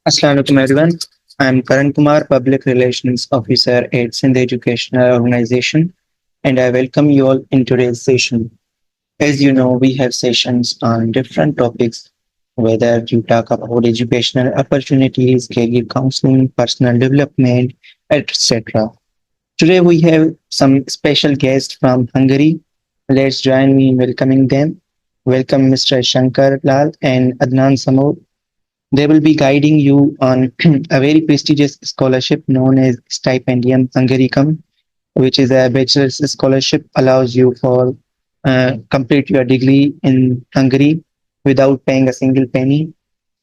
Assalamualaikum everyone. I am Karan Kumar, Public Relations Officer at Sindh Educational Organization, and I welcome you all in today's session. As you know, we have sessions on different topics, whether you talk about educational opportunities, career counseling, personal development, etc. Today we have some special guests from Hungary. Let's join me in welcoming them. Welcome Mr. Shankar Lal and Adnan Samod. They will be guiding you on a very prestigious scholarship known as Stipendium Hungaricum, which is a bachelor's scholarship allows you for complete your degree in Hungary without paying a single penny.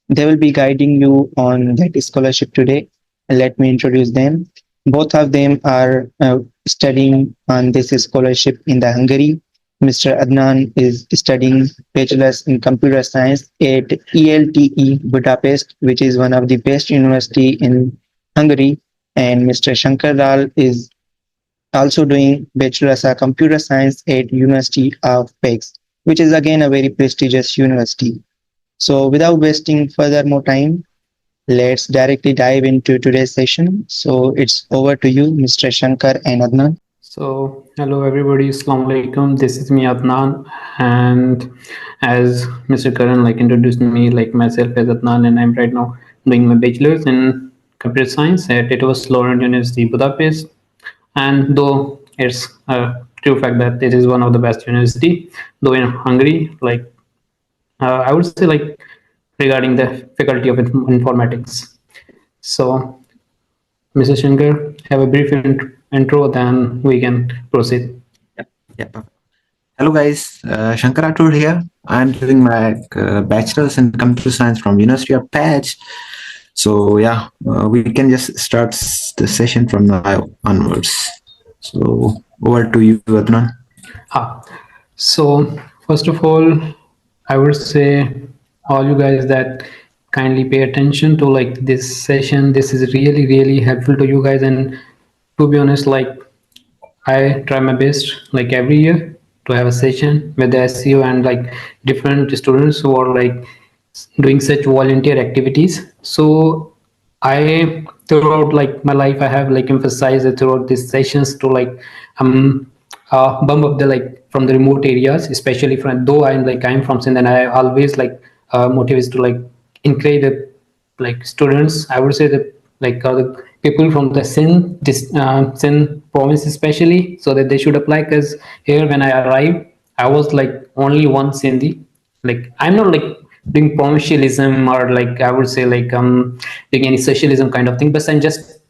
They will be guiding you on that scholarship today. Let me introduce them. Both of them are studying on this scholarship in the Hungary. Mr. Adnan is studying bachelor's in computer science at ELTE Budapest, which is one of the best university in Hungary. And Mr. Shankar Lal is also doing bachelor's of computer science at University of Paix, which is again a very prestigious university. So without wasting further more time, let's directly dive into today's session. So it's over to you, Mr. Shankar and Adnan. So, hello everybody, Assalamu alaikum. This is me Adnan, and as Mr. Karan introduced me myself as Adnan, and I'm right now doing my bachelor's in computer science at Eötvös Loránd University, Budapest. And though it's a true fact that it is one of the best university, though in Hungary, I would say regarding the faculty of informatics. So, Mr. Shankar, have a brief intro, then we can proceed. Yeah. Hello guys, Shankar Rathod here. I'm doing my bachelor's in computer science from University of Patch. So yeah, we can just start the session from now onwards. So over to you, Adnan. So first of all, I would say all you guys that kindly pay attention to this session. This is really helpful to you guys, and to be honest, I try my best every year to have a session with the SEO and different students who are doing such volunteer activities. So I throughout my life I have emphasized it throughout these sessions to bump up the from the remote areas, especially from though I'm from Sindh, and I always motivates to encourage the students. I would say that the people from the Sindh province especially, so that they should apply, because here when I arrived I was only one Sindhi. I'm not doing provincialism or I would say doing any socialism kind of thing, but I'm just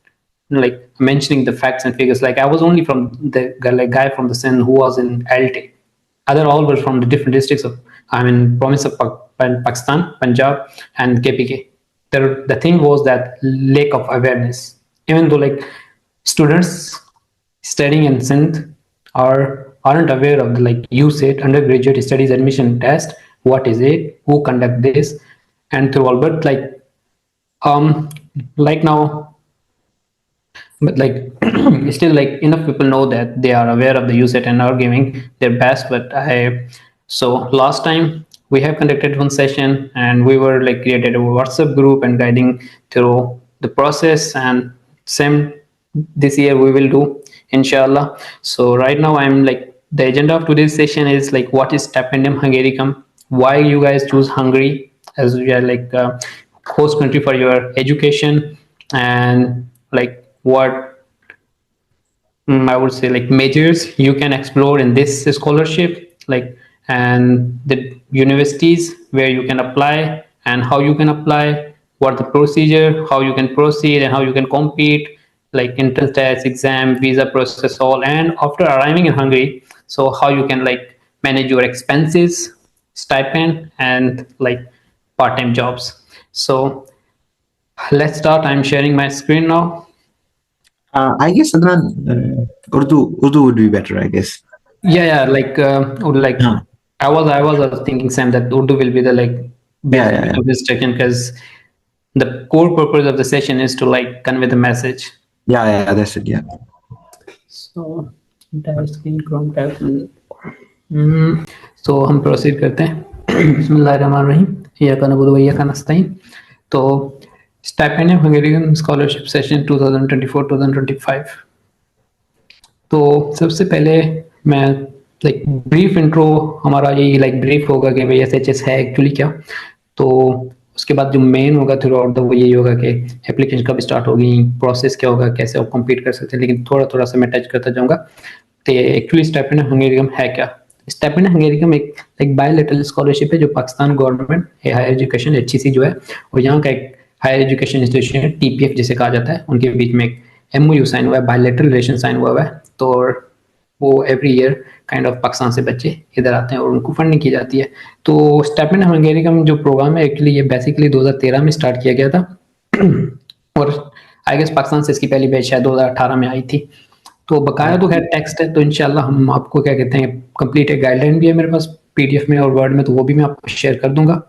mentioning the facts and figures. I was only from the guy from the Sindh who was in LT. Other all were from the different districts of province of Pakistan, Punjab, and KPK. The thing was that lack of awareness. Even though students studying in Sindh aren't aware of the USAID undergraduate studies admission test. What is it? Who conduct this? And through all, but now, but still enough people know that they are aware of the USAID and are giving their best. But so last time we have conducted one session, and we were created a WhatsApp group and guiding through the process, and same this year we will do, inshallah. So right now I'm the agenda of today's session is what is Stipendium Hungaricum, why you guys choose Hungary as we are host country for your education, and what I would say majors you can explore in this scholarship, and the universities where you can apply and how you can apply, what the procedure, how you can proceed and how you can compete, entrance test, exam, visa process, all. And after arriving in Hungary, so how you can manage your expenses, stipend, and part-time jobs. So let's start. I'm sharing my screen now. I guess Adnan, Urdu would be better, I guess. Yeah, I was thinking, Sam, that Urdu will be the best of this session, because the core purpose of the session is to convey the message. Yeah, that's it. Yeah. So entire screen Chrome tab. So हम proceed करते हैं. बिस्मिल्लाहिर्रहमानिर्रहीम. इय्याका नअबुदु व इय्याका नस्तईन. तो stipend Hungarian scholarship session 2024-2025। तो सबसे पहले मैं लाइक ब्रीफ इंट्रो, हमारा यही लाइक ब्रीफ होगा कि भाई एसएचएस है एक्चुअली क्या। तो उसके बाद जो मेन होगा थ्रू आउट वो यही होगा कि एप्लीकेशन कब स्टार्ट होगी, प्रोसेस क्या होगा, कैसे आप कंप्लीट कर सकते हैं, लेकिन थोड़ा थोड़ा सा मैं टच करता जाऊंगा। तो एक्चुअली स्टाइपेंड हंगेरियम है क्या। स्टाइपेंड हंगेरियम एक बायलैटरल स्कॉलरशिप है जो Pakistan government higher education HEC जो है, और यहाँ का एक हायर एजुकेशन इंस्टीट्यूशन है टीपीएफ जिसे कहा जाता है, उनके बीच में एक एमओयू साइन हुआ है, बायलैटरल रिलेशन साइन हुआ है। तो वो every year kind of Pakistan से बच्चे इधर आते हैं और उनको फंडिंग की जाती है। तो स्टाइपेंड हंगेरियम जो प्रोग्राम है एक्चुअली ये बेसिकली 2013 में स्टार्ट किया गया था और आई गेस पाकिस्तान से इसकी पहली बैच शायद 2018 में आई थी। तो बकाया तो खैर टेक्स्ट है, तो इंशाल्लाह हम आपको क्या कहते हैं कंप्लीट एक गाइडलाइन भी है मेरे पास पीडीएफ में और वर्ड में, तो वो भी मैं आपको शेयर कर दूंगा।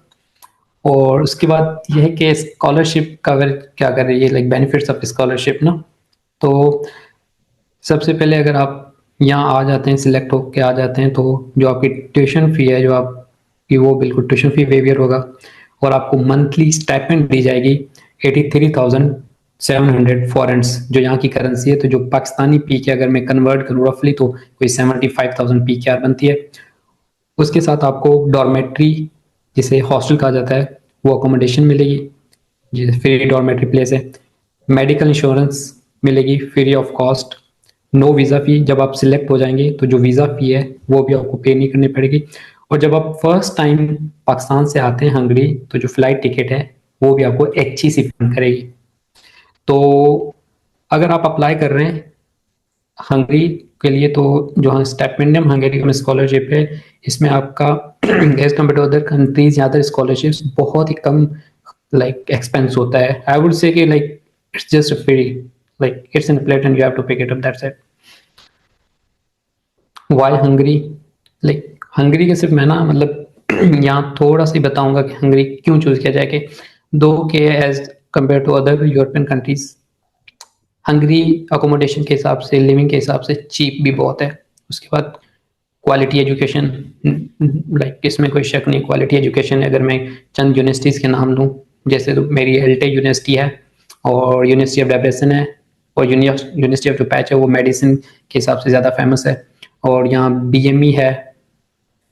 और उसके बाद यह है कि स्कॉलरशिप का अगर क्या कर रही है लाइक बेनिफिट्स ऑफ स्कॉलरशिप ना, तो सबसे पहले अगर आप यहाँ आ जाते हैं, सिलेक्ट होकर आ जाते हैं, तो जो आपकी ट्यूशन फी है जो आपकी वो बिल्कुल ट्यूशन फी वेवियर होगा और आपको मंथली स्टाइपेंड दी जाएगी 83,700 फॉरेंस जो यहाँ की करेंसी है। तो जो पाकिस्तानी पी के अगर मैं कन्वर्ट करूँ रफली तो कोई 75,000 पी के आर बनती है। उसके साथ आपको डॉर्मेट्री जिसे हॉस्टल कहा जाता है वो अकोमोडेशन मिलेगी, जिसे फ्री डॉर्मेट्री प्लेस है। मेडिकल इंश्योरेंस मिलेगी free of cost. No visa fee, जब आप सिलेक्ट हो जाएंगे तो जो वीज़ा फ़ी है वो भी आपको पे नहीं करनी पड़ेगी। और जब आप फर्स्ट टाइम पाकिस्तान से आते हैं हंगरी तो जो फ्लाइट टिकट है वो भी आपको एचईसी फंड करेगी। तो अगर आप अप्लाई कर रहे हैं हंगरी के लिए तो जो स्टाइपेंडियम हंगेरियन स्कॉलरशिप है इसमें आपका as compare to other countries या अदर स्कॉलरशिप्स बहुत ही कम लाइक एक्सपेंस होता है। आई वुड से कि like it's just free, like it's in plate and you have to pick it up, that's it. Why Hungary, like Hungary के सिर्फ मैं ना मतलब यहाँ थोड़ा सा ही बताऊंगा कि हंगरी क्यों चूज किया जाए कि दो के as compare to other European countries Hungary accommodation के हिसाब से, लिविंग के हिसाब से चीप भी बहुत है। उसके बाद क्वालिटी एजुकेशन, लाइक इसमें कोई शक नहीं, क्वालिटी एजुकेशन है। अगर मैं चंद यूनिवर्सिटीज़ के नाम लूँ, जैसे तो मेरी एल्टे यूनिवर्सिटी है और यूनिवर्सिटी ऑफ डेब्रेसन है और यूनिवर्सिटी ऑफ टुपैच है, वो मेडिसिन के हिसाब से ज़्यादा फेमस है। और यहाँ बीएमई है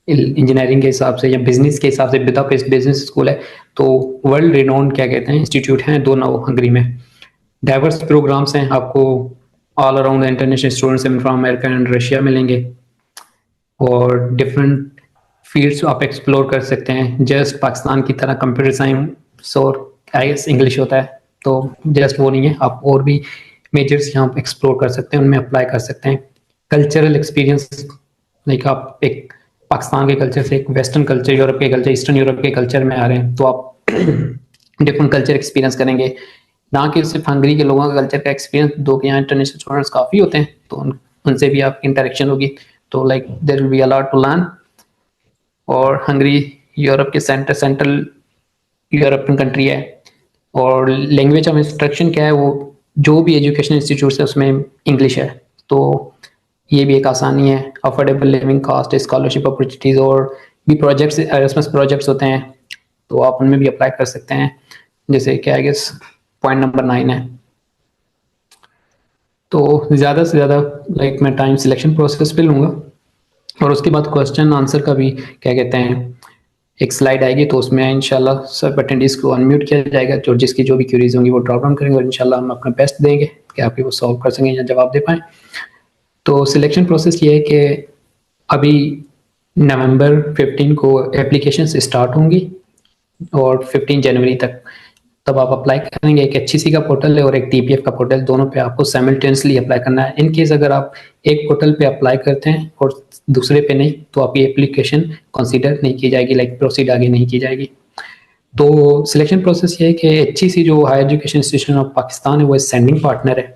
इंजीनियरिंग के हिसाब से या बिजनेस के हिसाब से, बुदापेस्ट बिजनेस स्कूल है। तो वर्ल्ड रिनोन्ड क्या कहते हैं इंस्टीट्यूट हैं दोनों हंगरी में। डाइवर्स प्रोग्राम्स हैं, आपको all around international students from America and Russia मिलेंगे और डिफरेंट फील्ड्स आप एक्सप्लोर कर सकते हैं। जस्ट पाकिस्तान की तरह कंप्यूटर साइंस और आई गेस इंग्लिश होता है, तो जस्ट वो नहीं है, आप और भी मेजर्स यहाँ एक्सप्लोर कर सकते हैं, उनमें अप्लाई कर सकते हैं। कल्चरल एक्सपीरियंस, लाइक आप एक पाकिस्तान के कल्चर से एक वेस्टर्न कल्चर, यूरोप के कल्चर, ईस्टर्न यूरोप के कल्चर में आ रहे हैं, तो आप डिफरेंट कल्चर एक्सपीरियंस करेंगे। ना कि सिर्फ हंगरी के लोगों का कल्चर का एक्सपीरियंस, दो के यहाँ इंटरनेशनल स्टूडेंट्स काफ़ी होते हैं तो उनसे भी आप इंटरेक्शन होगी, तो like there will be a lot to learn. और हंगरी यूरोप के सेंट्रल यूरोपियन कंट्री है और लैंग्वेज ऑफ इंस्ट्रक्शन क्या है, वो जो भी एजुकेशन इंस्टीट्यूट है उसमें इंग्लिश है, तो ये भी एक आसानी है। Affordable living cost, scholarship opportunities और भी प्रोजेक्ट्स, एरास्मस प्रोजेक्ट्स होते हैं तो आप उनमें भी अप्लाई कर सकते हैं, जैसे कि आई गेस पॉइंट नंबर 9 है। तो ज़्यादा से ज़्यादा लाइक मैं टाइम सिलेक्शन प्रोसेस पे लूँगा और उसके बाद क्वेश्चन आंसर का भी क्या कहते हैं एक स्लाइड आएगी, तो उसमें इंशाल्लाह सब अटेंडीज को अनम्यूट किया जाएगा, जो जिसकी जो भी क्यूरीज होंगी वो ड्रॉप डाउन करेंगे और इंशाल्लाह हम अपना बेस्ट देंगे कि आपकी वो सॉल्व कर सकें या जवाब दे पाएँ। तो सिलेक्शन प्रोसेस ये है कि अभी नवंबर 15 को एप्लीकेशन स्टार्ट होंगी और 15 जनवरी तक तब आप अप्लाई करेंगे। एक एचईसी का पोर्टल है और एक टीपीएफ का पोर्टल, दोनों पे आपको साइमल्टेनियसली अप्लाई करना है। इन केस अगर आप एक पोर्टल पे अप्लाई करते हैं और दूसरे पे नहीं, तो आपकी एप्लीकेशन कंसीडर नहीं की जाएगी, लाइक प्रोसीड आगे नहीं की जाएगी। तो सिलेक्शन प्रोसेस ये है कि एचईसी जो higher education institution of Pakistan है वो सेंडिंग पार्टनर है।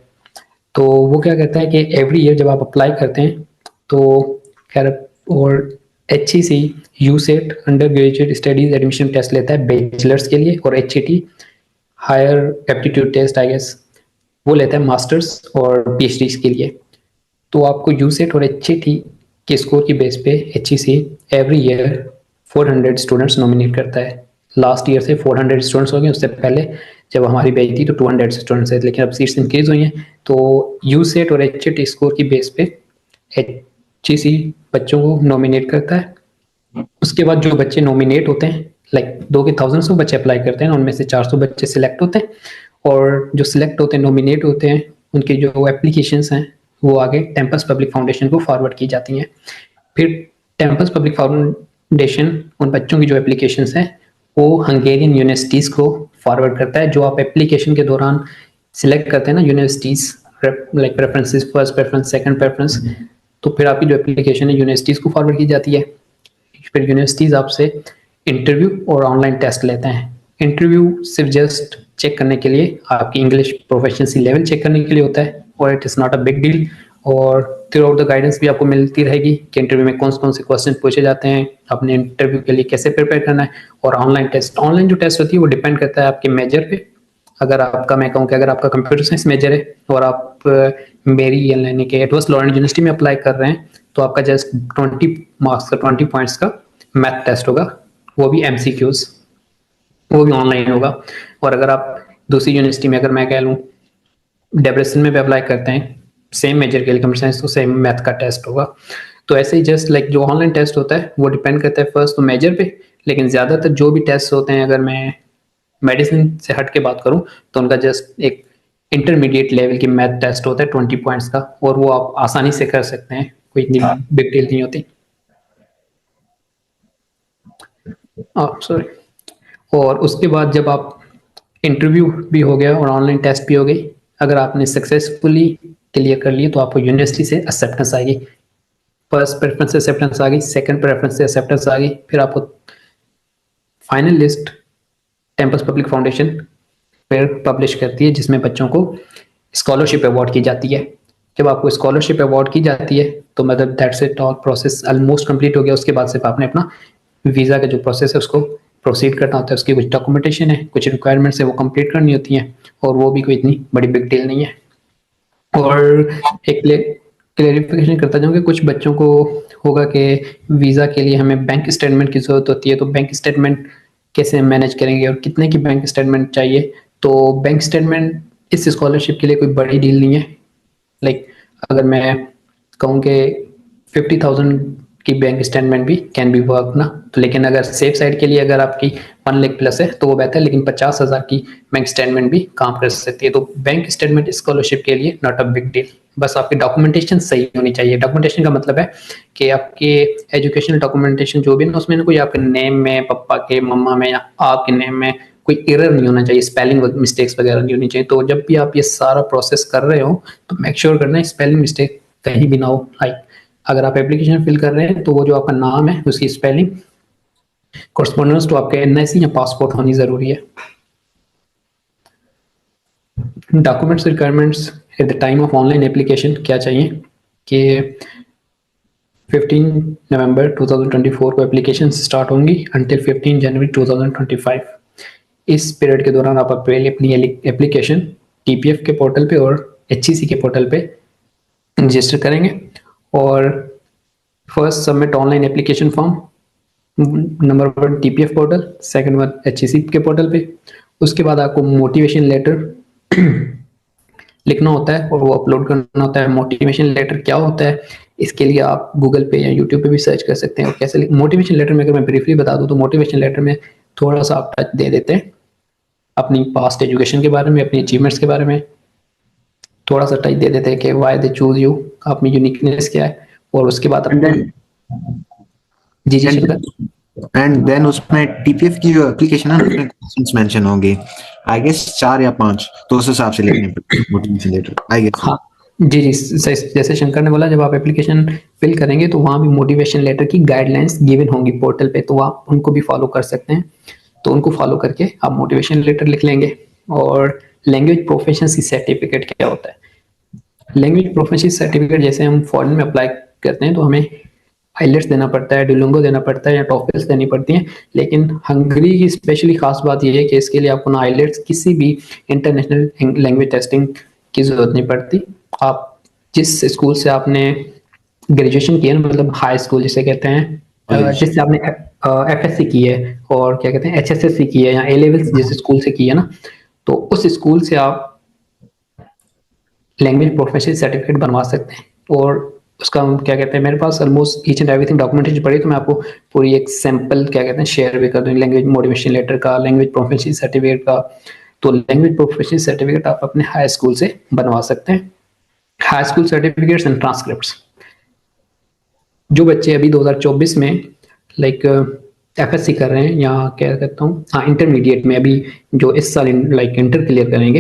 तो वो क्या कहता है कि एवरी ईयर जब आप अप्लाई करते हैं तो खैर, और HEC USAT under graduate studies admission test लेता है बैचलर्स के लिए, और HET higher aptitude test I guess वो लेता है मास्टर्स और पीएचडी के लिए। तो आपको यूसेट और एचईटी के स्कोर की बेस पे HEC every year 400 students nominate करता है। लास्ट ईयर से 400 स्टूडेंट्स हो गए, उससे पहले जब हमारी बैच थी तो 200 स्टूडेंट्स थे, लेकिन अब सीट्स इंक्रीज हुई हैं। तो यूसेट और एचएट स्कोर की बेस पे एचईसी बच्चों को नॉमिनेट करता है। उसके बाद जो बच्चे नॉमिनेट होते हैं, लाइक 2 के थाउजेंड्स में बच्चे अप्लाई करते हैं, उनमें से 400 बच्चे सिलेक्ट होते हैं, और जो सिलेक्ट होते हैं, नॉमिनेट होते हैं, उनकी जो एप्लीकेशंस हैं वो आगे टेम्पस पब्लिक फाउंडेशन को फॉरवर्ड की जाती हैं। फिर टेम्पस पब्लिक फाउंडेशन उन बच्चों की जो एप्लीकेशंस हैं वो हंगेरियन यूनिवर्सिटीज़ को फॉरवर्ड करता है। जो आप एप्लीकेशन के दौरान सिलेक्ट करते हैं ना universities, like preferences, first preference, second preference, तो फिर आपकी जो एप्लीकेशन है यूनिवर्सिटीज़ को फॉरवर्ड की जाती है। फिर यूनिवर्सिटीज़ आपसे इंटरव्यू और ऑनलाइन टेस्ट लेते हैं। इंटरव्यू सिर्फ जस्ट चेक करने के लिए, आपकी इंग्लिश प्रोफिशिएंसी लेवल चेक करने के लिए होता है, और it is not a big deal. और थ्रू आउट द गाइडेंस भी आपको मिलती रहेगी कि इंटरव्यू में कौन कौन से क्वेश्चन पूछे जाते हैं, अपने इंटरव्यू के लिए कैसे प्रिपेयर करना है। और ऑनलाइन जो टेस्ट होती है वो डिपेंड करता है आपके मेजर पे। अगर आपका, मैं कहूँ कि अगर आपका कंप्यूटर साइंस मेजर है और आप मेरी यानी कि एडवर्स लॉरेंट यूनिवर्सिटी में अप्लाई कर रहे हैं, तो आपका जस्ट 20 मार्क्स का, 20 पॉइंट्स का मैथ टेस्ट होगा, वो भी एमसीक्यूज, वो भी ऑनलाइन होगा। और अगर आप दूसरी यूनिवर्सिटी में, अगर मैं कह लूँ डेब्रेसन में भी अप्लाई करते हैं सेम मेजर के लिए कंप्यूटर साइंस, तो सेम मैथ का टेस्ट होगा। तो ऐसे ही जस्ट लाइक जो ऑनलाइन टेस्ट होता है वो डिपेंड करता है फर्स्ट तो मेजर पे, लेकिन ज़्यादातर जो भी टेस्ट होते हैं, अगर मैं मेडिसिन से हट के बात करूं, तो उनका जस्ट एक इंटरमीडिएट लेवल की मैथ टेस्ट होता है 20 पॉइंट्स का, और वो आप आसानी से कर सकते हैं, कोई इतनी बिग डील नहीं होती। सॉरी। और उसके बाद जब आप इंटरव्यू भी हो गया और ऑनलाइन टेस्ट भी हो गई, अगर आपने सक्सेसफुली क्लियर कर लिए तो आपको यूनिवर्सिटी से एक्सेप्टेंस आएगी। फर्स्ट प्रेफरेंस से एक्सेप्टेंस आ गई, सेकंड प्रेफरेंस से एक्सेप्टेंस आ गई, फिर आपको final list Tempest public foundation फिर पब्लिश करती है, जिसमें बच्चों को स्कॉलरशिप अवार्ड की जाती है। जब आपको स्कॉलरशिप अवार्ड की जाती है तो मतलब that's it, all process almost complete हो गया। उसके बाद सिर्फ आपने अपना वीज़ा का जो प्रोसेस है उसको प्रोसीड करना होता है। उसकी कुछ डॉक्यूमेंटेशन है, कुछ रिक्वायरमेंट्स है, वो कंप्लीट करनी होती हैं, और वो भी कोई इतनी बड़ी बिग डील नहीं है। और एक क्लेरिफिकेशन करता जाऊँ कि कुछ बच्चों को होगा कि वीज़ा के लिए हमें बैंक स्टेटमेंट की ज़रूरत होती है, तो बैंक स्टेटमेंट कैसे मैनेज करेंगे और कितने की बैंक स्टेटमेंट चाहिए। तो बैंक स्टेटमेंट इस स्कॉलरशिप के लिए कोई बड़ी डील नहीं है। लाइक अगर मैं कहूँ कि 50,000 की बैंक स्टेटमेंट भी कैन बी वर्क ना, तो लेकिन अगर सेफ साइड के लिए अगर आपकी 1 लाख प्लस है तो वो बेहतर है, लेकिन 50,000 की बैंक स्टेटमेंट भी काम कर सकती है। तो बैंक स्टेटमेंट स्कॉलरशिप के लिए नॉट अ बिग डील, बस आपकी डॉक्यूमेंटेशन सही होनी चाहिए। डॉक्यूमेंटेशन का मतलब है कि आपके एजुकेशनल डॉक्यूमेंटेशन जो भी है ना, उसमें कोई आपके नेम में, पापा के, मम्मा में या आपके नेम में कोई एरर नहीं होना चाहिए, स्पेलिंग मिस्टेक्स वगैरह नहीं होनी चाहिए। तो जब भी आप ये सारा प्रोसेस कर रहे हो तो मेक श्योर करना स्पेलिंग मिस्टेक कहीं भी ना हो। लाइक अगर आप एप्लीकेशन फिल कर रहे हैं तो वो जो आपका नाम है उसकी स्पेलिंग कॉरस्पॉन्डेंस टू आपके एनआईसी या पासपोर्ट होनी जरूरी है। Documents requirements eight the time of online application क्या चाहिए कि 15 नवंबर 2024 को एप्लीकेशन स्टार्ट होंगी अंटिल 15 जनवरी 2025। इस पीरियड के दौरान आप अपनी एप्लीकेशन टीपीएफ के पोर्टल पे और एचईसी के पोर्टल पे रजिस्टर करेंगे। और first submit online application form, number 1 TPF portal, second one HEC के पोर्टल पे। उसके बाद आपको मोटिवेशन लेटर लिखना होता है और वो अपलोड करना होता है। मोटिवेशन लेटर क्या होता है, इसके लिए आप गूगल पे या यूट्यूब पे भी सर्च कर सकते हैं। और कैसे मोटिवेशन लेटर में अगर मैं ब्रीफली बता दूं तो मोटिवेशन लेटर में थोड़ा सा आप टच दे देते हैं अपनी पास्ट एजुकेशन के बारे में, अपनी अचीवमेंट्स के बारे में, थोड़ा सा टच दे देते हैं कि वाई दे चूज यू, आप में यूनिकनेस क्या है। और उसके बाद जी एंड देन उसमें टीपीएफ की जो एप्लीकेशन है उसमें क्वेश्चंस मेंशन होंगे, आई गेस 4 या 5, तो उस हिसाब से लिखने पड़ेंगे मोटिवेशन लेटर, आई गेस। हाँ जी, जैसे शंकर ने बोला, जब आप एप्लीकेशन फिल करेंगे तो वहाँ भी मोटिवेशन लेटर की गाइडलाइंस गिवन होंगी पोर्टल पे, तो आप उनको भी फॉलो कर सकते हैं। तो उनको फॉलो करके आप मोटिवेशन लेटर लिख लेंगे। और लैंग्वेज प्रोफिशिएंसी सर्टिफिकेट क्या होता है? लैंग्वेज प्रोफिशिएंसी सर्टिफिकेट जैसे हम फॉरेन में अप्लाई करते हैं तो हमें आइलेट्स देना पड़ता है, डुओलिंगो देना पड़ता है या टॉफल्स देनी पड़ती हैं। लेकिन हंगरी की स्पेशली खास बात यह है कि इसके लिए आपको ना आइलेट्स किसी भी इंटरनेशनल लैंग्वेज टेस्टिंग की जरूरत नहीं पड़ती। आप जिस स्कूल से आपने ग्रेजुएशन किया, मतलब हाई स्कूल जिसे कहते हैं, जिससे आपने एफएससी की है और क्या कहते हैं एचएसएससी की है या ए लेवल्स जिस स्कूल से की है ना, तो उस स्कूल से आप लैंग्वेज प्रोफेशनल सर्टिफिकेट बनवा सकते हैं। और उसका क्या कहते हैं, मेरे पास almost each and everything documentation पड़ी, तो मैं आपको पूरी एक सैंपल क्या कहते हैं शेयर भी कर दूँ, लैंग्वेज मोटिवेशन लेटर का, लैंग्वेज प्रोफेशनल सर्टिफिकेट का। तो लैंग्वेज प्रोफेशनल सर्टिफिकेट आप अपने हाई स्कूल से बनवा सकते हैं। High school certificates and transcripts, जो बच्चे अभी 2024 में लाइक एफएससी कर रहे हैं या क्या कहता हूँ, हाँ इंटरमीडिएट में अभी जो इस साल लाइक इंटर क्लियर करेंगे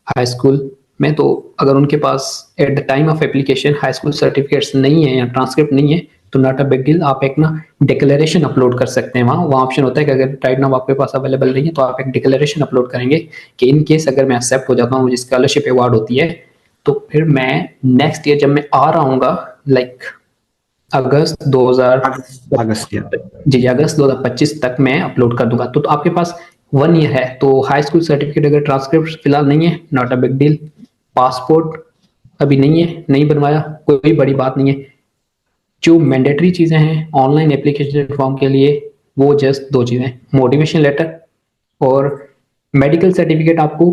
हाई स्कूल में, तो अगर उनके पास at the time of application high school certificates नहीं है या ट्रांसक्रिप्ट नहीं है, तो नॉट अ बिग डील, आप एक ना डिक्लेरेशन अपलोड कर सकते हैं। वहाँ ऑप्शन होता है कि अगर राइट नाउ आपके पास अवेलेबल नहीं है तो आप एक डिक्लेरेशन अपलोड करेंगे कि इन केस अगर मैं एक्सेप्ट हो जाता हूँ, मुझे स्कॉलरशिप अवार्ड होती है, तो फिर मैं नेक्स्ट ईयर जब मैं आ रहा हूँ लाइक अगस्त 2000 अगस्त या जी अगस्त 2025 तक मैं अपलोड कर दूंगा। तो आपके पास 1 ईयर है। तो हाई स्कूल सर्टिफिकेट अगर ट्रांसक्रिप्ट फिलहाल नहीं है, not a big deal. Passport अभी नहीं है, नहीं बनवाया, कोई बड़ी बात नहीं है। जो मैंडेटरी चीजें हैं ऑनलाइन एप्लीकेशन फॉर्म के लिए, वो जस्ट 2 चीजें, मोटिवेशन लेटर और मेडिकल सर्टिफिकेट आपको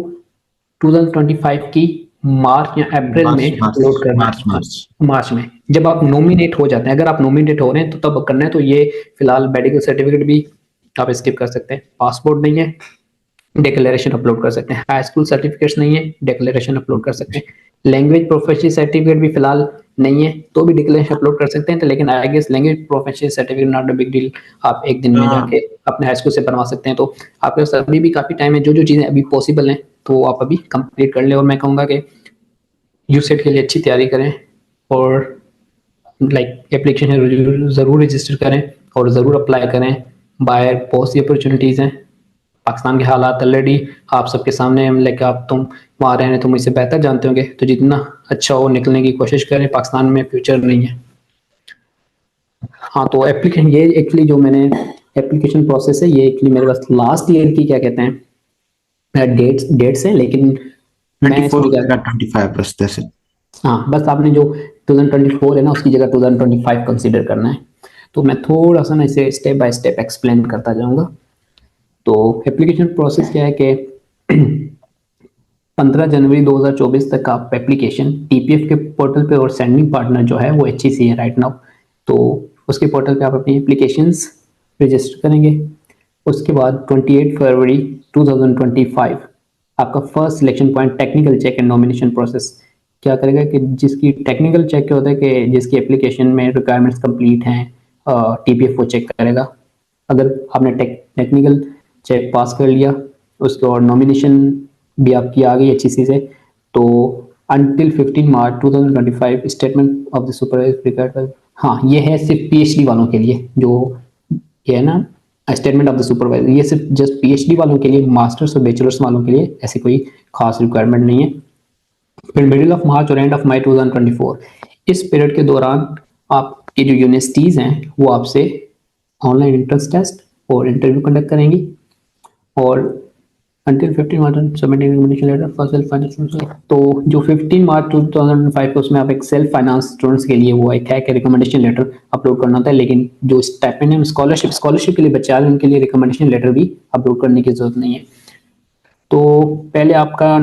2025 की मार्च या अप्रैल मार्च में मार्च अपलोड करना मार्च है। मार्च मार्च में जब आप नॉमिनेट हो जाते हैं, अगर आप नॉमिनेट हो रहे हैं तो तब करना है। तो ये फिलहाल मेडिकल सर्टिफिकेट भी आप स्किप कर सकते हैं। पासपोर्ट नहीं है, डिक्लेरेशन अपलोड कर सकते हैं। हाई स्कूल सर्टिफिकेट्स नहीं है, डिक्लेरेशन अपलोड कर सकते हैं। लैंग्वेज प्रोफेशनल सर्टिफिकेट भी फिलहाल नहीं है, तो भी डिक्लेरेशन अपलोड कर सकते हैं। तो लेकिन I guess language professional certificate not a big deal, आप एक दिन में जाके अपने हाई स्कूल से बनवा सकते हैं। तो आपके पास अभी भी काफी टाइम है, जो जो चीजें अभी पॉसिबल हैं तो आप अभी कंप्लीट कर लें। और मैं कहूँगा कि यूसेट के लिए अच्छी तैयारी करें और लाइक एप्लीकेशन ज़रूर रजिस्टर करें और ज़रूर अप्लाई करें। बाहर बहुत सी अपॉर्चुनिटीज़ हैं। पाकिस्तान के हालात ऑलरेडी आप सबके सामने हैं, लाइक आप तुम वहाँ रह रहे तो मुझसे बेहतर जानते होंगे। तो जितना अच्छा हो निकलने की कोशिश करें, पाकिस्तान में फ्यूचर नहीं है। हाँ, तो एप्लीकेशन ये एक्चुअली जो मैंने एप्लीकेशन प्रोसेस है, ये एक्चुअली मेरे पास लास्ट ईयर की क्या कहते हैं डेट्स हैं, लेकिन मैं 24 इसकी की जगह 25 बस दैट्स इट। हाँ बस आपने जो 2024 है ना, उसकी जगह 2025 कंसीडर करना है। तो मैं थोड़ा सा ना इसे स्टेप बाय स्टेप एक्सप्लेन करता जाऊंगा। तो एप्लीकेशन प्रोसेस क्या है कि 15 जनवरी 2024 तक आप एप्लीकेशन टीपीएफ के पोर्टल पे, और सेंडिंग पार्टनर जो है वो एचईसी है राइट नाउ, तो उसके पोर्टल पे आप अपनी एप्लीकेशंस रजिस्टर करेंगे। उसके बाद 28 फरवरी 2025 आपका first selection point technical check and nomination process क्या करेगा कि जिसकी टेक्निकल चेक क्या होता है कि जिसकी एप्लीकेशन में रिक्वायरमेंट्स कंप्लीट हैं, टीपीएफ को चेक करेगा। अगर आपने टेक्निकल चेक पास कर लिया, उसके और नॉमिनेशन भी आपकी आ गई अच्छी चीज़ है, तो until 15 March 2025 statement of the supervisor. हाँ, ये है सिर्फ पीएचडी वालों के लिए, जो ये है ना स्टेटमेंट ऑफ द सुपरवाइजर, ये सिर्फ जस्ट पीएचडी वालों के लिए, मास्टर्स और बैचलर्स वालों के लिए ऐसी कोई खास रिक्वायरमेंट नहीं है। फिर मिडिल ऑफ मार्च और एंड ऑफ मई 2024, इस पीरियड के दौरान आपकी जो यूनिवर्सिटीज़ हैं वो आपसे ऑनलाइन एंट्रेंस टेस्ट और इंटरव्यू कंडक्ट करेंगी। और until 15 March submitting recommendation letter for self finance. तो जो 15 मार्च 2005 है उसमें आप एक सेल्फ फाइनेंस स्टूडेंट्स के लिए वो एक है कि रिकमेंडेशन लेटर अपलोड करना होता है। लेकिन जो स्टाइपेंड है स्कॉलरशिप के लिए बच्चे आ रहे हैं उनके लिए रिकमेंडेशन लेटर भी अपलोड करने की जरूरत नहीं है। तो पहले आपका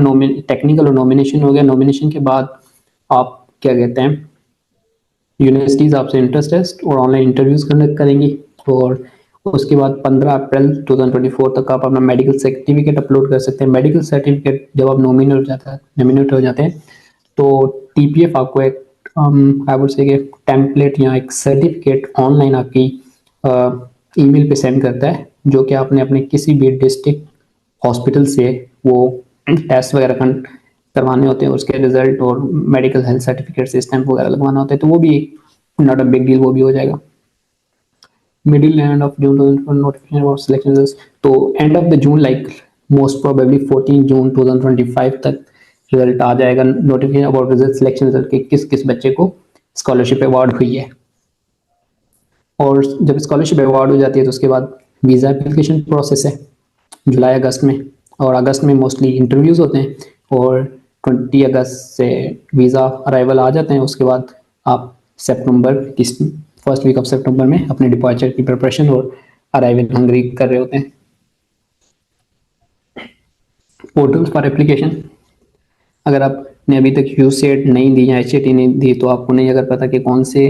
टेक्निकल और नॉमिनेशन हो गया। नॉमिनेशन के बाद आप क्या कहते हैं, यूनिवर्सिटीज़ आपसे इंटरेस्ट टेस्ट और ऑनलाइन इंटरव्यूज कंडक्ट करेंगी। और उसके बाद 15 अप्रैल 2024 तक आप अपना मेडिकल सर्टिफिकेट अपलोड कर सकते हैं। मेडिकल सर्टिफिकेट जब आप नॉमिनेट हो जाते हैं तो टीपीएफ आपको एक आई वुड से टेम्पलेट या एक सर्टिफिकेट ऑनलाइन आपकी ईमेल पे सेंड करता है, जो कि आपने अपने किसी भी डिस्ट्रिक्ट हॉस्पिटल से वो टेस्ट वगैरह करवाने होते हैं, उसके रिजल्ट और मेडिकल हेल्थ सर्टिफिकेट से स्टैंप वगैरह लगवाना होता है। तो वो भी नॉट अ बिग डील, वो भी हो जाएगा। Middle end of June notification about selection, तो end of the June like most probably 14 June 2025 तक रिजल्ट आ जाएगा, notification about result selection result के किस किस बच्चे को स्कॉलरशिप अवार्ड हुई है। और जब स्कॉलरशिप अवार्ड हो जाती है तो उसके बाद वीज़ा एप्लीकेशन प्रोसेस है जुलाई अगस्त में, और अगस्त में मोस्टली इंटरव्यूज़ होते हैं और 20 अगस्त से वीज़ा अराइवल आ जाते हैं। उसके बाद आप सितंबर की फर्स्ट वीक ऑफ सितंबर में अपने डिपार्चर की प्रिपरेशन और अराइवल हंगरी कर रहे होते हैं। Portals for application. अगर आपने अभी तक यूसेट नहीं दी या एचईटी नहीं दी तो आपको नहीं अगर पता कि कौन से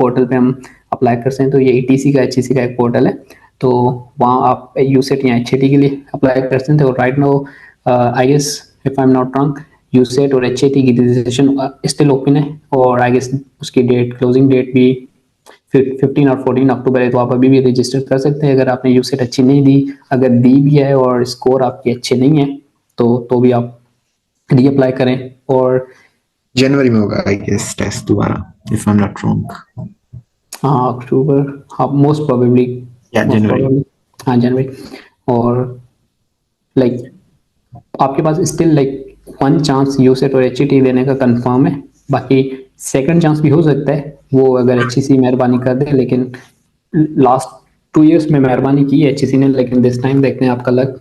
पोर्टल पे हम अप्लाई कर सकते हैं, तो ये ईटीसी का एचईसी का एक पोर्टल है, तो वहाँ आप यूसेट या एचईटी के लिए अप्लाई कर सकते हैं। तो right now I guess if I am not wrong, USAT और एचईटी की रजिस्ट्रेशन स्टिल ओपन है, और आई गेस उसकी डेट, क्लोजिंग डेट भी 15 और 14 अक्टूबर है, तो आप अभी भी रजिस्टर कर सकते हैं। अगर आपने यूसेट अच्छी नहीं दी, अगर दी भी है और स्कोर आपके अच्छे नहीं है, तो भी आप रीअप्लाई करें। और जनवरी में होगा आई गेस टेस्ट दोबारा, if I am not wrong. हाँ अक्टूबर, हाँ मोस्ट प्रोबेबली, या जनवरी। हाँ जनवरी। और लाइक आपके पास स्टिल लाइक वन चांस यूसेट और एचईटी लेने का कंफर्म है, बाकी सेकंड चांस भी हो सकता है, वो अगर एचईसी मेहरबानी कर दे। लेकिन लास्ट 2 इयर्स में मेहरबानी की है एचईसी ने, लेकिन दिस टाइम देखते हैं आपका लक।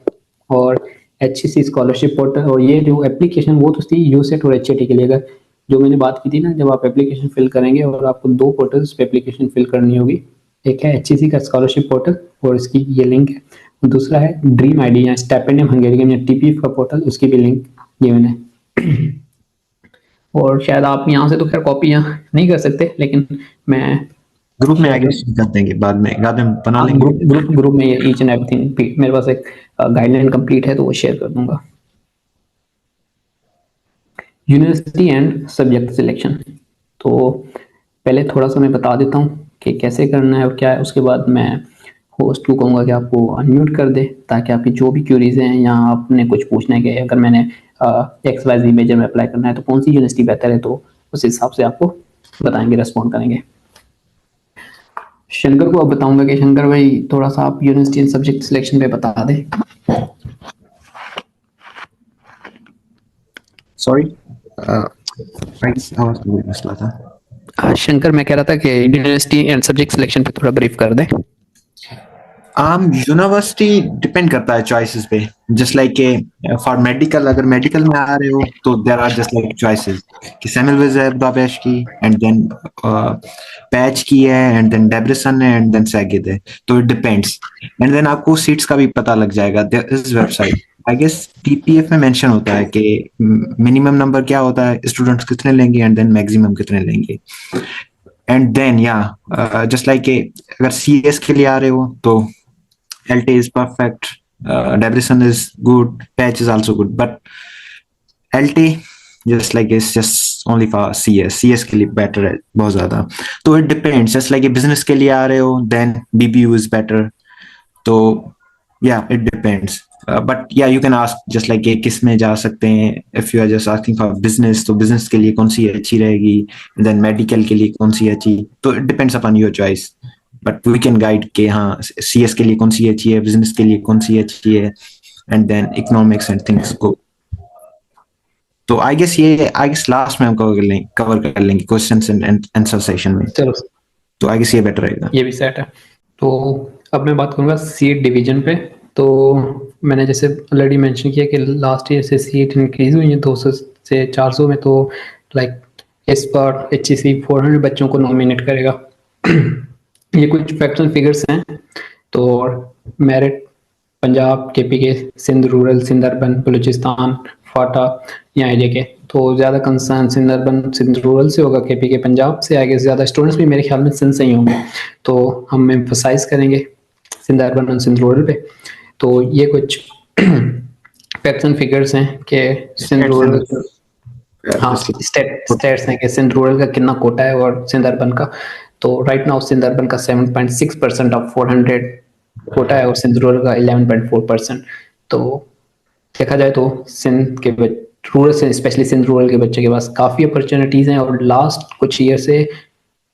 और एचईसी स्कॉलरशिप पोर्टल और ये जो एप्लीकेशन वो तो थी यूसेट और एचईटी के लिए। अगर जो मैंने बात की थी ना, जब आप एप्लीकेशन फिल करेंगे और आपको 2 पोर्टल्स पे एप्लीकेशन फिल करनी होगी, एक है एचईसी का स्कॉलरशिप पोर्टल और इसकी ये लिंक है, दूसरा है ड्रीम आईडी या स्टिपेंडियम हंगेरियन या टीपीएफ का पोर्टल, उसकी भी लिंक ये मैंने और शायद आप यहाँ से तो खैर कॉपी यहाँ नहीं कर सकते, लेकिन मैं ग्रुप में आगे कर देंगे, बाद में बना लेंगे। ग्रुप में ये ईच एंड एवरीथिंग मेरे पास एक गाइडलाइन कंप्लीट है, तो वो शेयर कर दूंगा। यूनिवर्सिटी एंड सब्जेक्ट सिलेक्शन, तो पहले थोड़ा सा मैं बता देता हूँ कि कैसे करना है और क्या है, उसके बाद मैं होस्ट को कहूँगा कि आपको अनम्यूट कर दे, ताकि आपकी जो भी क्यूरीज हैं या आपने कुछ पूछना है कि अगर मैंने XYZ मेजर में अप्लाई करना है तो कौन सी यूनिवर्सिटी बेहतर है, तो उस हिसाब से आपको बताएंगे, रेस्पॉन्ड करेंगे। शंकर को अब बताऊंगा कि शंकर भाई थोड़ा सा आप यूनिवर्सिटी एंड सब्जेक्ट सिलेक्शन पे बता दें। सॉरी आवाज में मसला था। शंकर मैं कह रहा था कि यूनिवर्सिटी एंड सब्जेक्ट सिलेक्शन पे थोड़ा ब्रीफ कर दें। यूनिवर्सिटी डिपेंड करता है चॉइसेस पे, जस्ट लाइक के फॉर मेडिकल, अगर मेडिकल में आ रहे हो तो there are just like choices कि सेमलविज है बुडापेस्ट की, एंड देन पैच की है, एंड देन डेब्रेसन है, एंड देन सैगिद है, तो इट डिपेंड्स। एंड देन आपको सीट्स का भी पता लग जाएगा, there is website, I guess PPF में मेंशन होता है कि मिनिमम नंबर क्या होता है, स्टूडेंट्स कितने लेंगे, एंड देन मैक्सिमम कितने लेंगे। एंड देन जस्ट लाइक अगर सीएस के लिए आ रहे हो तो LT is perfect, Debrecen is good, Patch is also good, but LT just like is just only for CS के लिए better है बहुत ज़्यादा। तो it depends, just like business के लिए आ रहे हो then BBU is better, तो yeah it depends, but yeah you can ask just like किस में जा सकते हैं, if you are just asking for business तो business के लिए कौन सी अच्छी रहेगी, then medical के लिए कौन सी अच्छी, तो it depends upon your choice, but we can guide के हाँ CS के लिए कौन सी अच्छी है, बिजनेस के लिए कौन सी अच्छी है, and then economics and things को। तो आई गेस लास्ट में हम कवर कर लेंगे क्वेश्चंस एंड आंसर सेशन में, चलो तो आई गेस ये बेटर रहेगा। ये भी सेट है। तो अब मैं बात करूंगा सीट डिवीजन पे। तो मैंने जैसे ऑलरेडी मेंशन किया कि लास्ट ईयर से सीट इंक्रीज हुई है 200 से 400 में, तो लाइक इस बार HEC 400 बच्चों को नॉमिनेट करेगा। ये कुछ फैक्ट्स एंड फिगर्स हैं। तो merit Punjab, KPK, Sindh rural, Sindh urban, Balochistan, FATA या AJK, तो ज़्यादा concern Sindh urban Sindh rural से होगा, KPK पंजाब से आगे ज़्यादा स्टूडेंट्स भी मेरे ख्याल में सिंध से ही होंगे, तो हम एम्फसाइज करेंगे सिंध अर्बन और सिंध रूरल पे। तो ये कुछ फैक्ट्स एंड फिगर्स हैं कि सिंध रूरल, हाँ स्टेट्स हैं कि सिंध रूरल का कितना कोटा है और सिंध अर्बन का। तो राइट नाउ सिंध अर्बन का 7.6% ऑफ 400 कोटा है और सिंध रूरल का 11.4%। तो देखा जाए तो सिंध के रूरल से, स्पेशली सिंध रूरल के बच्चे के पास काफ़ी अपॉर्चुनिटीज़ हैं, और लास्ट कुछ ईयर से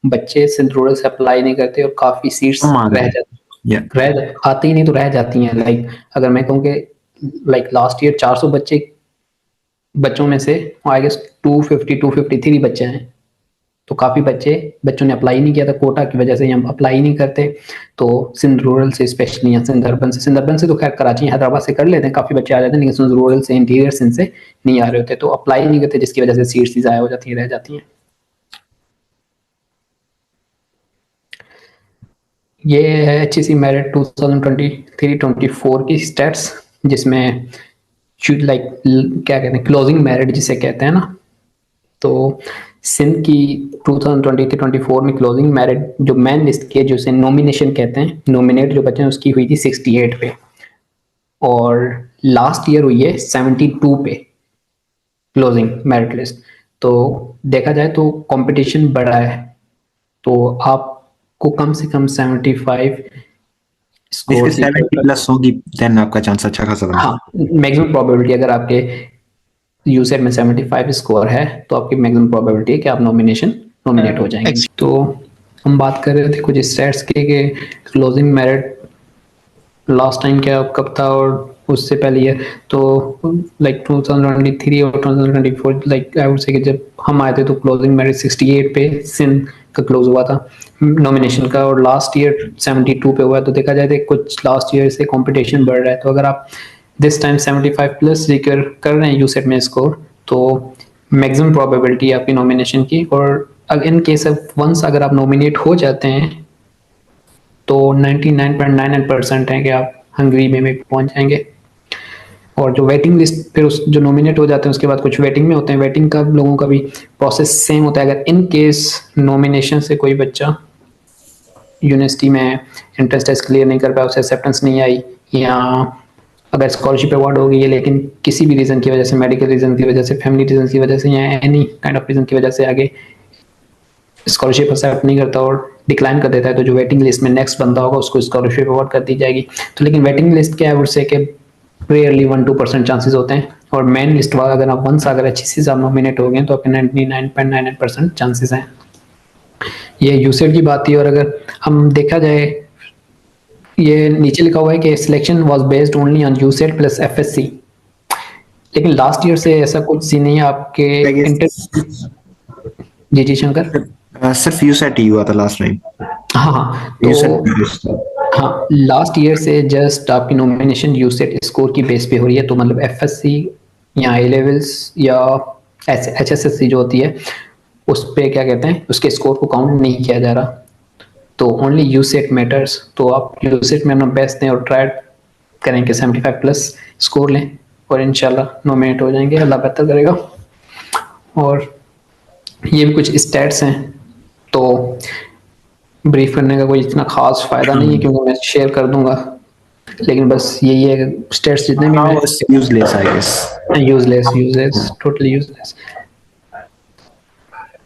बच्चे सिंध रूरल से अप्लाई नहीं करते और काफ़ी सीट्स रह जाती, आती ही नहीं तो रह जाती हैं। लाइक अगर मैं कहूँ कि लाइक लास्ट ईयर 400 बच्चों में से आई गेस 253 बच्चे हैं, तो काफ़ी बच्चों ने अप्लाई नहीं किया था, कोटा की वजह से हम अप्लाई नहीं करते। तो सिंध रूरल से स्पेशली या सिंध अर्बन से तो खैर कराची हैदराबाद से कर लेते हैं, काफ़ी बच्चे आ जाते हैं, लेकिन सिंध रूरल से, इंटीरियर सिंध से नहीं आ रहे होते, तो अप्लाई नहीं करते, जिसकी वजह से सीट्स ज़ाया हो जाती हैं, रह जाती हैं। ये है HEC मेरिट 2023-24 की स्टेट्स, जिसमें लाइक क्या कहते हैं, क्लोजिंग मेरिट जिसे कहते हैं ना, तो सिंध की 2023-24 में क्लोजिंग मेरिट जो मेन लिस्ट के जिसे नॉमिनेशन कहते हैं, नॉमिनेट जो बचे हैं उसकी हुई थी 68 पे, और लास्ट ईयर हुई है 72 पे क्लोजिंग मेरिट लिस्ट। तो देखा जाए तो कंपटीशन बढ़ा है, तो आपको कम से कम 75 स्कोर इसके 70 प्लस होगी देन आपका चांस अच्छा खासा बना। हाँ, मैक्सिमम प्रोबेबिलिटी अगर आपके यूसेट में 75 स्कोर है तो आपकी मैक्सिमम प्रोबेबिलिटी है कि आप नॉमिनेट हो जाएंगे। तो हम बात कर रहे थे कुछ स्टैट्स के कि क्लोजिंग मेरिट लास्ट टाइम क्या कब था और उससे पहले ईयर, तो लाइक 2023 और 2024 लाइक आई वुड से कि जब हम आए थे तो क्लोजिंग मेरिट 68 पे सिंध का क्लोज हुआ था नॉमिनेशन का, और लास्ट ईयर 72 पे हुआ है। तो देखा जाए तो कुछ लास्ट ईयर से कंपटीशन बढ़ रहा है, तो अगर आप दिस टाइम 75 प्लस रिकर कर रहे हैं यूसेट में स्कोर, तो मैक्सिमम प्रोबेबिलिटी है आपकी नॉमिनेशन की। और इन केस ऑफ वंस अगर आप नॉमिनेट हो जाते हैं तो 99.99% है कि आप हंगरी में पहुंच जाएंगे। और जो वेटिंग लिस्ट फिर उस जो नॉमिनेट हो जाते हैं उसके बाद कुछ वेटिंग में होते हैं, वेटिंग का लोगों का भी प्रोसेस सेम होता है। अगर इन केस नॉमिनेशन से कोई बच्चा यूनिवर्सिटी में एंट्रेंस टेस्ट क्लियर नहीं कर पाया, उसे एक्सेप्टेंस नहीं आई, या अगर स्कॉलरशिप अवार्ड हो गई है लेकिन किसी भी रीज़न की वजह से, मेडिकल रीज़न की वजह से, फैमिली रीज़न की वजह से, या एनी काइंड ऑफ रीज़न की वजह से आगे स्कॉलरशिप एक्सेप्ट नहीं करता और डिक्लाइन कर देता है, तो जो वेटिंग लिस्ट में नेक्स्ट बंदा होगा उसको स्कॉलरशिप अवार्ड कर दी जाएगी। तो लेकिन वेटिंग लिस्ट के एवरेज से कि रेयरली 1-2% चांसेस होते हैं, और मेन लिस्ट वाला अगर आप वंस अगर अच्छी से आप नॉमिनेट हो गए तो आपके 99.99% चांसेस हैं। ये यूसेट की बात थी। और अगर हम देखा जाए, ये नीचे लिखा हुआ है कि selection was based only on USAT plus FSC, लेकिन लास्ट ईयर से ऐसा कुछ सी नहीं है आपके जी जी शंकर। सिर्फ यूसेट ही हुआ था लास्ट टाइम। हाँ तो हाँ, लास्ट ईयर से जस्ट आपकी नॉमिनेशन यूसेट स्कोर की बेस पे हो रही है, तो मतलब एफएससी या ए लेवल्स या एचएसएससी जो होती है उस पे क्या कहते हैं उसके स्कोर को काउंट नहीं किया जा रहा, तो ओनली यूसेट मैटर्स। तो आप यूसेट में अपना बेस्ट दें और ट्राई करें कि 75 प्लस स्कोर लें और इंशाल्लाह नॉमिनेट हो जाएंगे, अल्लाह बेहतर करेगा। और ये भी कुछ स्टैट्स हैं, तो ब्रीफ करने का कोई इतना खास फायदा नहीं है क्योंकि मैं शेयर कर दूंगा, लेकिन बस यही है कि स्टैट्स जितने भी हैं useless I guess, useless totally useless.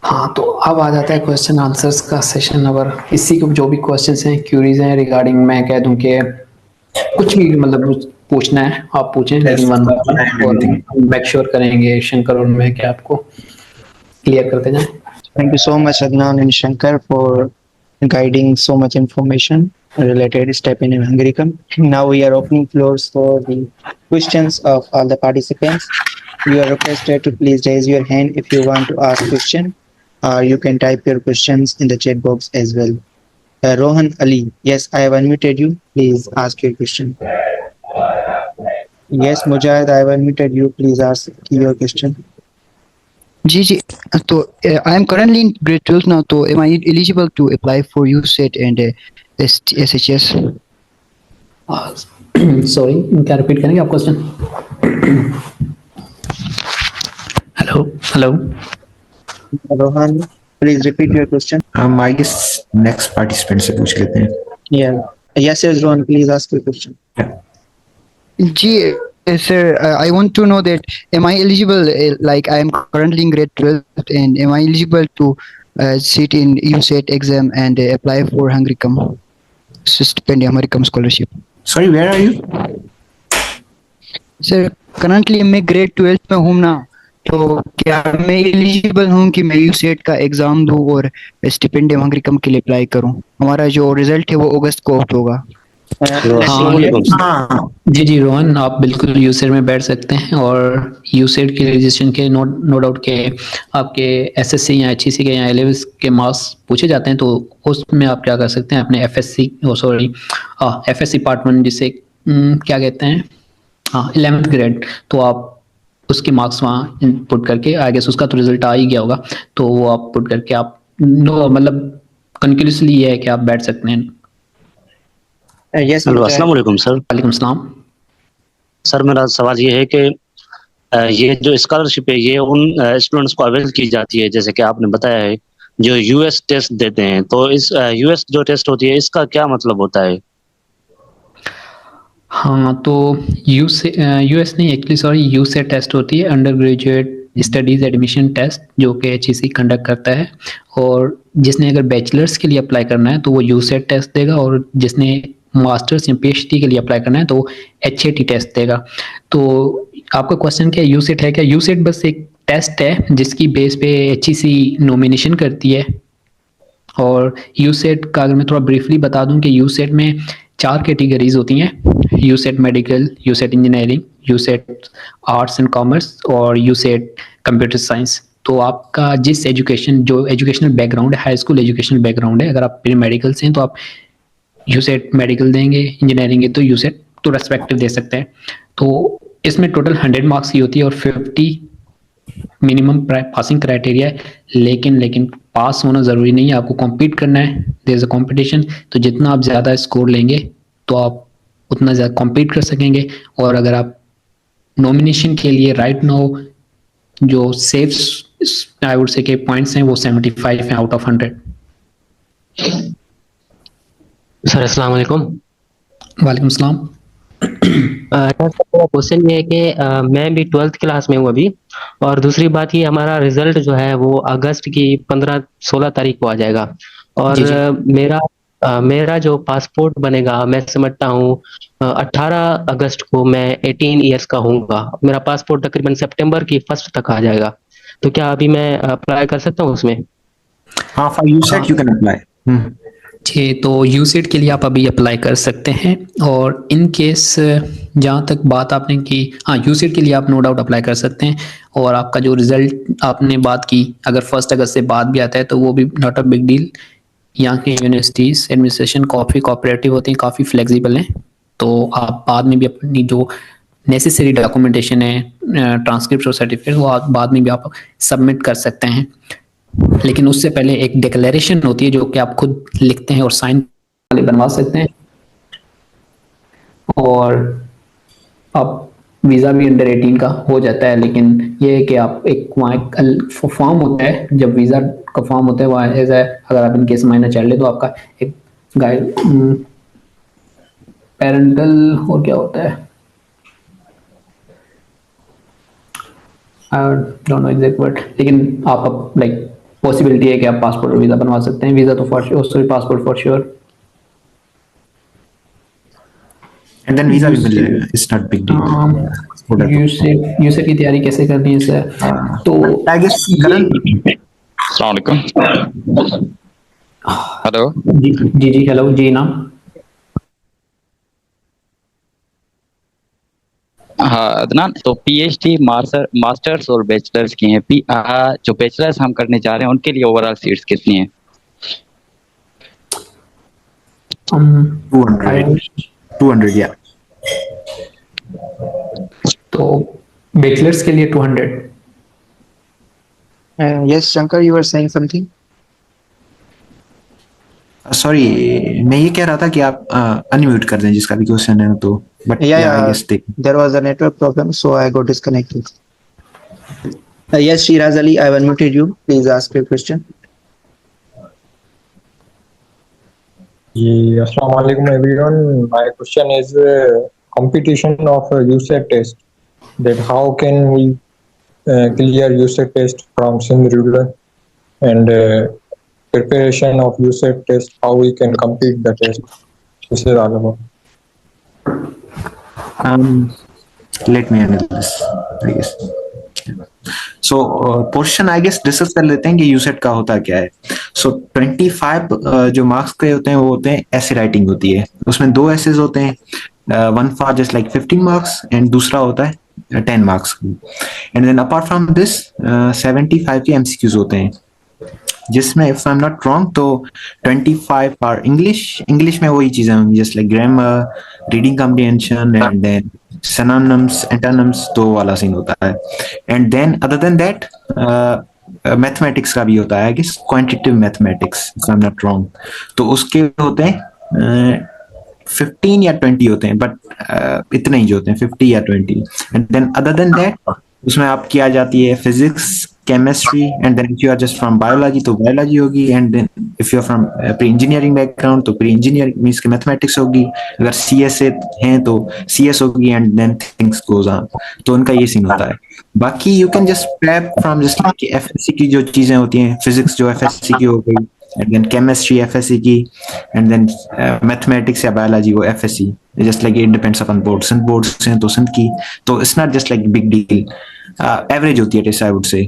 हाँ, तो अब आ जाता है क्वेश्चन आंसर्स का सेशन। अगर किसी को जो भी क्वेश्चंस हैं, क्यूरीज हैं रिगार्डिंग, मैं कह दूं कि कुछ भी मतलब पूछना है आप पूछें, लेकिन वन बाय वन, और मेक श्योर करेंगे शंकर और मैं कि आपको क्लियर करते जाएं। Thank you so much, Adnan and Shankar, for guiding so much information related STEP in Hungarian. Now we are opening floors for the questions of all the participants. You are requested to please raise your hand if you want to ask question, or you can type your questions in the chat box as well. Rohan Ali, yes, I have unmuted you. Please ask your question. Yes, Mujahid, I have unmuted you. Please ask your question. जी जी, तो I am currently in grade 12 now, तो am I eligible to apply for USAT and SHS? Sorry, क्या repeat करेंगे आप question? Hello Rohan, please repeat your question. I guess next participant से पूछ लेते हैं। Yeah. Yes, Rohan, please ask your question. Ji sir, I want to know that am I eligible, like I am currently in grade 12 and am I eligible to sit in USET exam and apply for Hungaricum stipendium, Hungaricum scholarship? Sorry, where are you? Sir, currently मैं grade 12 में हूँ ना, तो क्या मैं eligible हूँ कि मैं यूसेट का एग्जाम दूँ और स्टिपेंडियम हंगरिकम के लिए अप्लाई करूँ? हमारा जो रिजल्ट है वो अगस्त को आउट होगा। हाँ जी रोहन, आप बिल्कुल यूसेट में बैठ सकते हैं, और यूसेट के रजिस्ट्रेशन के नो डाउट के आपके एसएससी या एचईसी के या एलेवेंस के मार्क्स पूछे जाते हैं, तो उसमें आप क्या कर सकते हैं अपने एफएससी पार्ट 1 जिसे क्या कहते हैं 11th ग्रेड, तो आप उसके मार्क्स वहाँ इनपुट करके आई गेस उसका तो रिजल्ट आ ही गया होगा, तो वो आप पुट करके आप मतलब कंक्लूसिवली ये है कि आप बैठ सकते हैं। यस, हेलो, अस्सलाम वालेकुम सर। वालेकुम सलाम। सर मेरा सवाल ये है कि ये जो स्कॉलरशिप है ये उन स्टूडेंट्स को अवेल की जाती है, जैसे कि आपने बताया है, जो यूएस टेस्ट देते हैं। तो इस यूएस जो टेस्ट होती है इसका क्या मतलब होता है? हाँ, तो यूएस नहीं, एक्चुअली सॉरी, यूसेट टेस्ट होती है, under graduate studies admission test, जो कि एचईसी कंडक्ट करता है। और जिसने अगर बैचलर्स के लिए अप्लाई करना है तो वो यूसेट टेस्ट देगा, और जिसने मास्टर्स या पीएचडी के लिए अप्लाई करना है तो वो एचएटी टेस्ट देगा। तो आपका क्वेश्चन क्या है, यूसेट है क्या? यूसेट बस एक टेस्ट है जिसकी बेस पे एचईसी नॉमिनेशन करती है। और यूसेट का अगर मैं थोड़ा ब्रीफली बता दूं कि यूसेट में 4 कैटेगरीज होती हैं: USAT medical, USAT engineering, USAT arts and commerce और यूसेट कंप्यूटर साइंस। तो आपका जिस जो एजुकेशनल बैकग्राउंड है, हाई स्कूल एजुकेशनल बैकग्राउंड है, अगर आप प्री मेडिकल से हैं तो आप यूसेट मेडिकल देंगे, इंजीनियरिंग है तो यूसेट, तो रेस्पेक्टिव दे सकते हैं। तो इसमें टोटल 100 मार्क्स की होती है और 50 मिनिमम पासिंग क्राइटेरिया है। लेकिन पास होना जरूरी नहीं है, आपको कॉम्पीट करना है, देयर इज अ कंपटीशन। तो जितना आप ज्यादा स्कोर लेंगे तो आप उतना ज्यादा कॉम्पीट कर सकेंगे। और अगर आप नॉमिनेशन के लिए राइट नाउ जो सेफ आई वुड से के पॉइंट्स हैं वो 75 हैं आउट ऑफ 100। सर अस्सलाम वालेकुम। वालेकुम सलाम। क्वेश्चन ये है कि मैं भी 12th क्लास में हूँ अभी, और दूसरी बात ये हमारा रिजल्ट जो है वो अगस्त की 15-16 तारीख को आ जाएगा। और जी, जी। मेरा जो पासपोर्ट बनेगा, मैं समझता हूँ 18 अगस्त को मैं 18 ईयर्स का होऊंगा। मेरा पासपोर्ट तकरीबन सितंबर की 1 तक आ जाएगा। तो क्या अभी मैं अप्लाई कर सकता हूँ उसमें? हाँ, फॉर यूसेट यू कैन अप्लाई। जी, तो यूसेट के लिए आप अभी अप्लाई कर सकते हैं। और इन केस जहाँ तक बात आपने की, हाँ, यूसेट के लिए आप नो डाउट अप्लाई कर सकते हैं। और आपका जो रिजल्ट आपने बात की, अगर 1 अगस्त से बाद भी आता है तो वो भी नॉट अ बिग डील। यहाँ के यूनिवर्सिटीज एडमिनिस्ट्रेशन काफ़ी कोऑपरेटिव होते हैं, काफ़ी फ्लेक्सिबल हैं। तो आप बाद में भी अपनी जो नेसेसरी डॉक्यूमेंटेशन है, ट्रांसक्रिप्ट और सर्टिफिकेट, वो आप बाद में भी आप सबमिट कर सकते हैं। लेकिन उससे पहले एक डिक्लेरेशन होती है जो कि आप खुद लिखते हैं और साइन वाले बनवा सकते हैं। और अब वीज़ा भी अंडर 18 का हो जाता है। लेकिन ये है कि आप एक वहाँ एक फॉर्म होता है, जब वीज़ा का फॉर्म होता है वहाँ एज है, अगर आप इन केस माइनर चाइल्ड है तो आपका एक गाइड पेरेंटल और क्या होता है, I don't know exact word, लेकिन आप लाइक पॉसिबिलिटी है कि आप पासपोर्ट और वीज़ा बनवा सकते हैं। वीज़ा तो for sure, sorry passport for sure. And then visa भी मिल जाएगा, it's not big deal. USAT की तैयारी कैसे करनी है सर? तो आई गेस करंट। अस्सलाम वालेकुम। हेलो। जी हेलो जी नाम। हाँ अदनान, तो पीएचडी मास्टर्स और बैचलर्स की हैं। जो बैचलर्स हम करने जा रहे हैं उनके लिए ओवरऑल सीट्स कितनी हैं? 200 या। तो बैचलर्स के लिए 200। Yes, Shankar, you were saying something? Sorry, मैं ये कह रहा था कि आप अनम्यूट कर दें जिसका भी क्वेश्चन है तो, but Yeah, I guess there was a network problem, so I got disconnected. Yes, Shiraz Ali, I've unmuted you. Please ask your question. Assalamu alaikum everyone. My question is competition of USET test. That how can we clear USET test from Sindh rural, and preparation of USET test, how we can complete the test. This is all about. Let me handle this, I guess. So portion I guess discuss कर लेते हैं कि यूसेट का होता क्या है। सो 25 जो marks के होते हैं वो होते हैं ऐसे राइटिंग होती है, उसमें 2 एसेज होते हैं, one for just like 15 marks and दूसरा होता है 10 marks. And then apart from this 75 के एमसीक्यूज होते हैं, जिसमें if I am not wrong तो 25 आर इंग्लिश में वही चीजें होंगी just like grammar, reading comprehension and then synonyms, antonyms, तो वाला सीन होता है। And then other than that mathematics का भी होता है, I guess quantitative mathematics if I am not wrong, तो उसके होते हैं 15 या 20 होते हैं, बट इतने ही जो होते हैं 50 या 20। And then other than that उसमें आपकी आ जाती है physics, chemistry, and then if you are just from biology तो बायोलॉजी होगी, and then if you are from pre engineering background तो प्री इंजीनियरिंग मींस के मैथमेटिक्स होगी, अगर सीएस से हैं तो सीएस होगी, and then things goes on. तो उनका ये सीन होता है। बाकी you can just prep from just FSC की जो चीजें होती हैं, फिजिक्स जो एफएससी की हो गई, एंड देन केमिस्ट्री एफएससी की, एंड देन मैथमेटिक्स या बायोलॉजी वो FSc, just like it depends upon boards हैं तो सिंध की, तो it's not just like big deal, average होती है टेस्ट आई वुड से।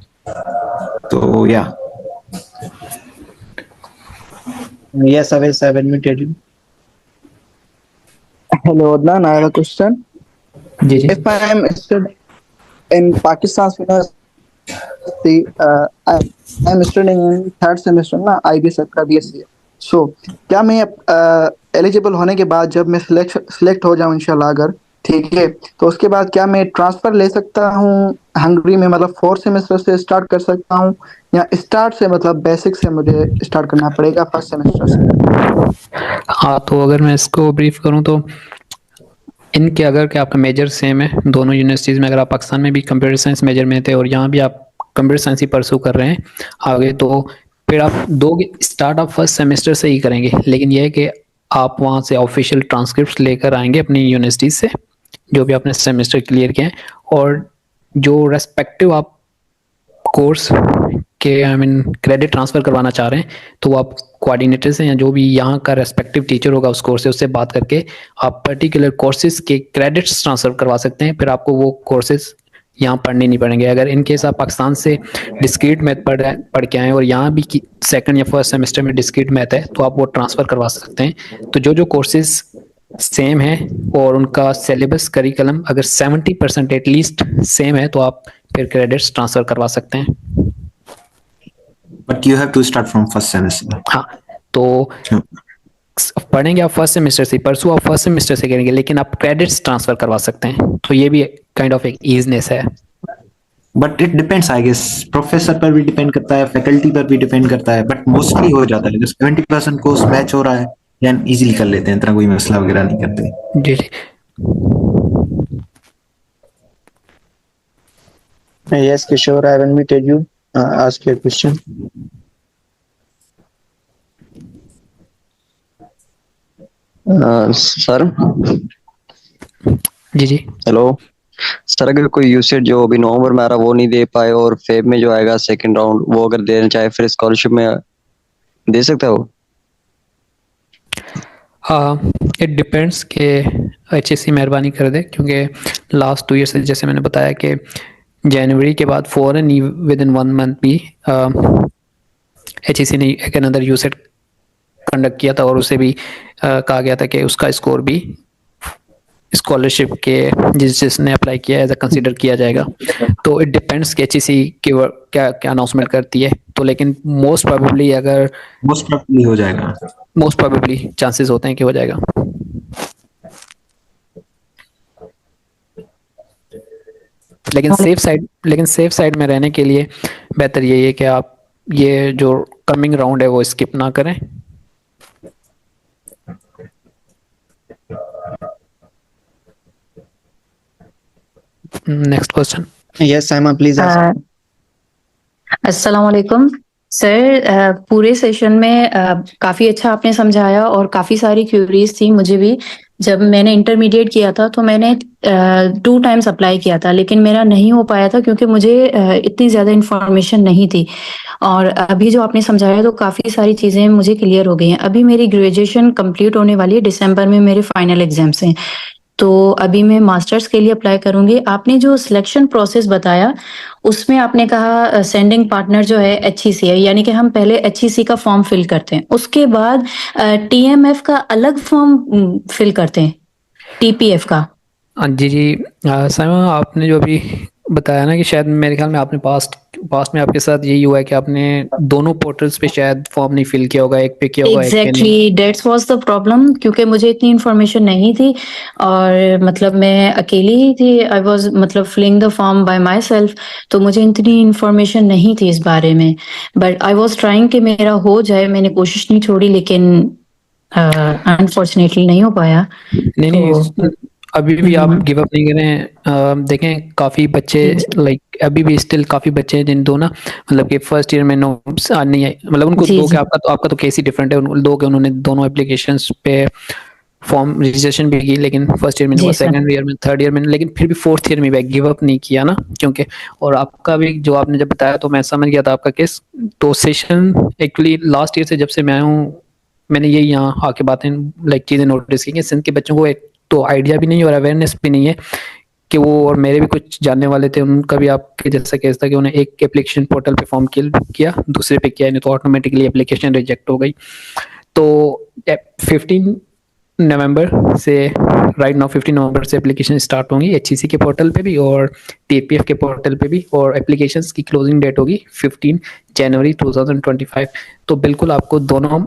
तो या Yes, Aves, I will tell you. Hello, Adnan. I have a question. जी जी। If I am studying in Pakistan University, I am studying in third semester ना IBS का BSc। So क्या मैं eligible होने के बाद जब मैं सिलेक्ट हो जाऊँ इंशाल्लाह, अगर ठीक है, तो उसके बाद क्या मैं ट्रांसफर ले सकता हूँ हंगरी में, मतलब फोर्थ सेमेस्टर से स्टार्ट कर सकता हूँ, या स्टार्ट से मतलब बेसिक से मुझे स्टार्ट करना पड़ेगा फर्स्ट सेमेस्टर से? हाँ, तो अगर मैं इसको ब्रीफ करूँ तो इनके अगर कि आपका मेजर सेम है दोनों यूनिवर्सिटीज़ में, अगर आप पाकिस्तान में भी कंप्यूटर साइंस मेजर में थे और यहाँ भी आप कंप्यूटर साइंस ही परसू कर रहे हैं आगे, तो फिर आप दोगे स्टार्ट आप फर्स्ट सेमेस्टर से ही करेंगे, लेकिन यह है कि आप वहाँ से ऑफिशियल ट्रांसक्रिप्ट लेकर आएंगे अपनी यूनिवर्सिटी से जो भी आपने सेमेस्टर क्लियर किए हैं, और जो रेस्पेक्टिव आप कोर्स के क्रेडिट ट्रांसफ़र करवाना चाह रहे हैं तो वो आप कोऑर्डिनेटर से या जो भी यहाँ का रेस्पेक्टिव टीचर होगा उस कोर्स से उससे बात करके आप पर्टिकुलर कोर्सेज के क्रेडिट्स ट्रांसफ़र करवा सकते हैं। फिर आपको वो कोर्सेज यहाँ पढ़ने नहीं पड़ेंगे। अगर इन केस आप पाकिस्तान से डिस्क्रीट मैथ पढ़ के आए और यहाँ भी सेकंड या फर्स्ट सेमेस्टर में डिस्क्रीट मैथ है तो आप वो ट्रांसफ़र करवा सकते हैं। तो जो कोर्सेज सेम है और उनका सिलेबस करिकुलम अगर 70% एटलीस्ट सेम है तो आप फिर क्रेडिट्स ट्रांसफ़र करवा सकते हैं। But you have to start from first semester. हाँ, तो पढ़ेंगे आप फर्स्ट सेमेस्टर से, परसों आप फर्स्ट सेमेस्टर से करेंगे, लेकिन आप क्रेडिट्स ट्रांसफर करवा सकते हैं। तो ये भी काइंड ऑफ एक ईजनेस है। But it depends I guess, professor पर भी डिपेंड करता है, फैकल्टी पर भी डिपेंड करता है, बट मोस्टली हो जाता है 70% कोर्स मैच हो रहा है देन इजीली कर लेते हैं, इतना कोई मसला वगैरह नहीं करते। जी जी। Yes, Kishore, I will tell you. Ask your question. Sir जी जी। हेलो सर, अगर कोई यूसेट जो अभी नवंबर में आ रहा वो नहीं दे पाए और फेब में जो आएगा सेकंड राउंड वो अगर देना चाहे फिर स्कॉलरशिप में दे सकता हो? हाँ, इट डिपेंड्स के HSC मेहरबानी कर दे, क्योंकि लास्ट 2 ईयर से जैसे मैंने बताया कि जनवरी के बाद फौरन विद इन 1 मंथ भी HSC ने एक अनदर यूसेट कंडक्ट किया था और उसे भी कहा गया था कि उसका स्कोर भी स्कॉलरशिप के जिसने अप्लाई किया एज अ कंसीडर किया जाएगा। तो इट डिपेंड्स कि HSC की क्या क्या अनाउंसमेंट करती है। तो लेकिन मोस्ट प्रोबेबली हो जाएगा, मोस्ट प्रोबेबली चांसेस होते हैं कि हो जाएगा। लेकिन सेफ साइड में रहने के लिए बेहतर यही है कि आप ये जो कमिंग राउंड है वो स्किप ना करें। Next question. Yes, Saima, please ask. अस्सलाम वालेकुम सर, पूरे सेशन में काफ़ी अच्छा आपने समझाया और काफ़ी सारी क्यूरीज थी मुझे भी। जब मैंने इंटरमीडिएट किया था तो मैंने 2 टाइम्स अप्लाई किया था, लेकिन मेरा नहीं हो पाया था क्योंकि मुझे इतनी ज़्यादा इन्फॉर्मेशन नहीं थी। और अभी जो आपने समझाया तो काफ़ी सारी चीज़ें मुझे क्लियर हो गई हैं। अभी मेरी ग्रेजुएशन कंप्लीट होने वाली है, दिसंबर में मेरे फाइनल एग्जाम्स हैं, तो अभी मैं मास्टर्स के लिए अप्लाई करूंगी। आपने जो सिलेक्शन प्रोसेस बताया उसमें आपने कहा सेंडिंग पार्टनर जो है HEC है, यानी कि हम पहले HEC का फॉर्म फिल करते हैं, उसके बाद TMF का अलग फॉर्म फिल करते हैं, TPF का। जी जी। साइमा, आपने जो अभी बताया ना कि शायद मेरे ख्याल में आपने पास्ट में आपके साथ यही हुआ है कि आपने दोनों पोर्टल्स पे शायद फॉर्म नहीं फिल किया होगा, एक पे किया होगा, exactly that's was the problem, क्योंकि मुझे इतनी इन्फॉर्मेशन नहीं थी और मतलब मैं अकेली ही थी। आई वाज मतलब filling the form by myself, तो मुझे इतनी इन्फॉर्मेशन नहीं थी इस बारे में। बट आई वाज ट्राइंग कि मेरा हो जाए, मैंने कोशिश नहीं छोड़ी, लेकिन अनफॉर्चुनेटली नहीं हो पाया। नहीं, अभी भी आप गिव अप नहीं करें। देखें काफ़ी बच्चे लाइक अभी भी स्टिल काफ़ी बच्चे हैं जिन दो ना मतलब कि फर्स्ट ईयर में नोट्स नहीं आए, मतलब उनको जी, दो के जी। आपका तो केस ही डिफरेंट है, दो के उन्होंने दोनों एप्लीकेशंस पे फॉर्म रजिस्ट्रेशन भी की, लेकिन फर्स्ट ईयर में नहीं हुआ, जी, सर। सेकंड ईयर में, थर्ड ईयर में, लेकिन फिर भी फोर्थ ईयर में भी गिव अप नहीं किया ना, क्योंकि और आपका भी जो आपने जब बताया तो मैं समझ गया था आपका केस। तो सेशन एक्चुअली लास्ट ईयर से जब से मैं आया हूँ मैंने यही यहाँ आके बातें लाइक चीज़ें नोटिस की कि सिंध के बच्चों को एक तो आइडिया भी नहीं और अवेयरनेस भी नहीं है कि वो, और मेरे भी कुछ जानने वाले थे उनका भी आपके जैसा केस था कि उन्हें एक एप्लीकेशन पोर्टल पे फॉर्म किया, दूसरे पे किया नहीं तो ऑटोमेटिकली एप्लीकेशन रिजेक्ट हो गई। तो 15 नवंबर से राइट नाउ 15 नवंबर से एप्लीकेशन स्टार्ट होंगी HEC के पोर्टल पे भी और TPF के पोर्टल पे भी, और एप्लीकेशंस की क्लोजिंग डेट होगी 15 जनवरी 2025। तो बिल्कुल आपको दोनों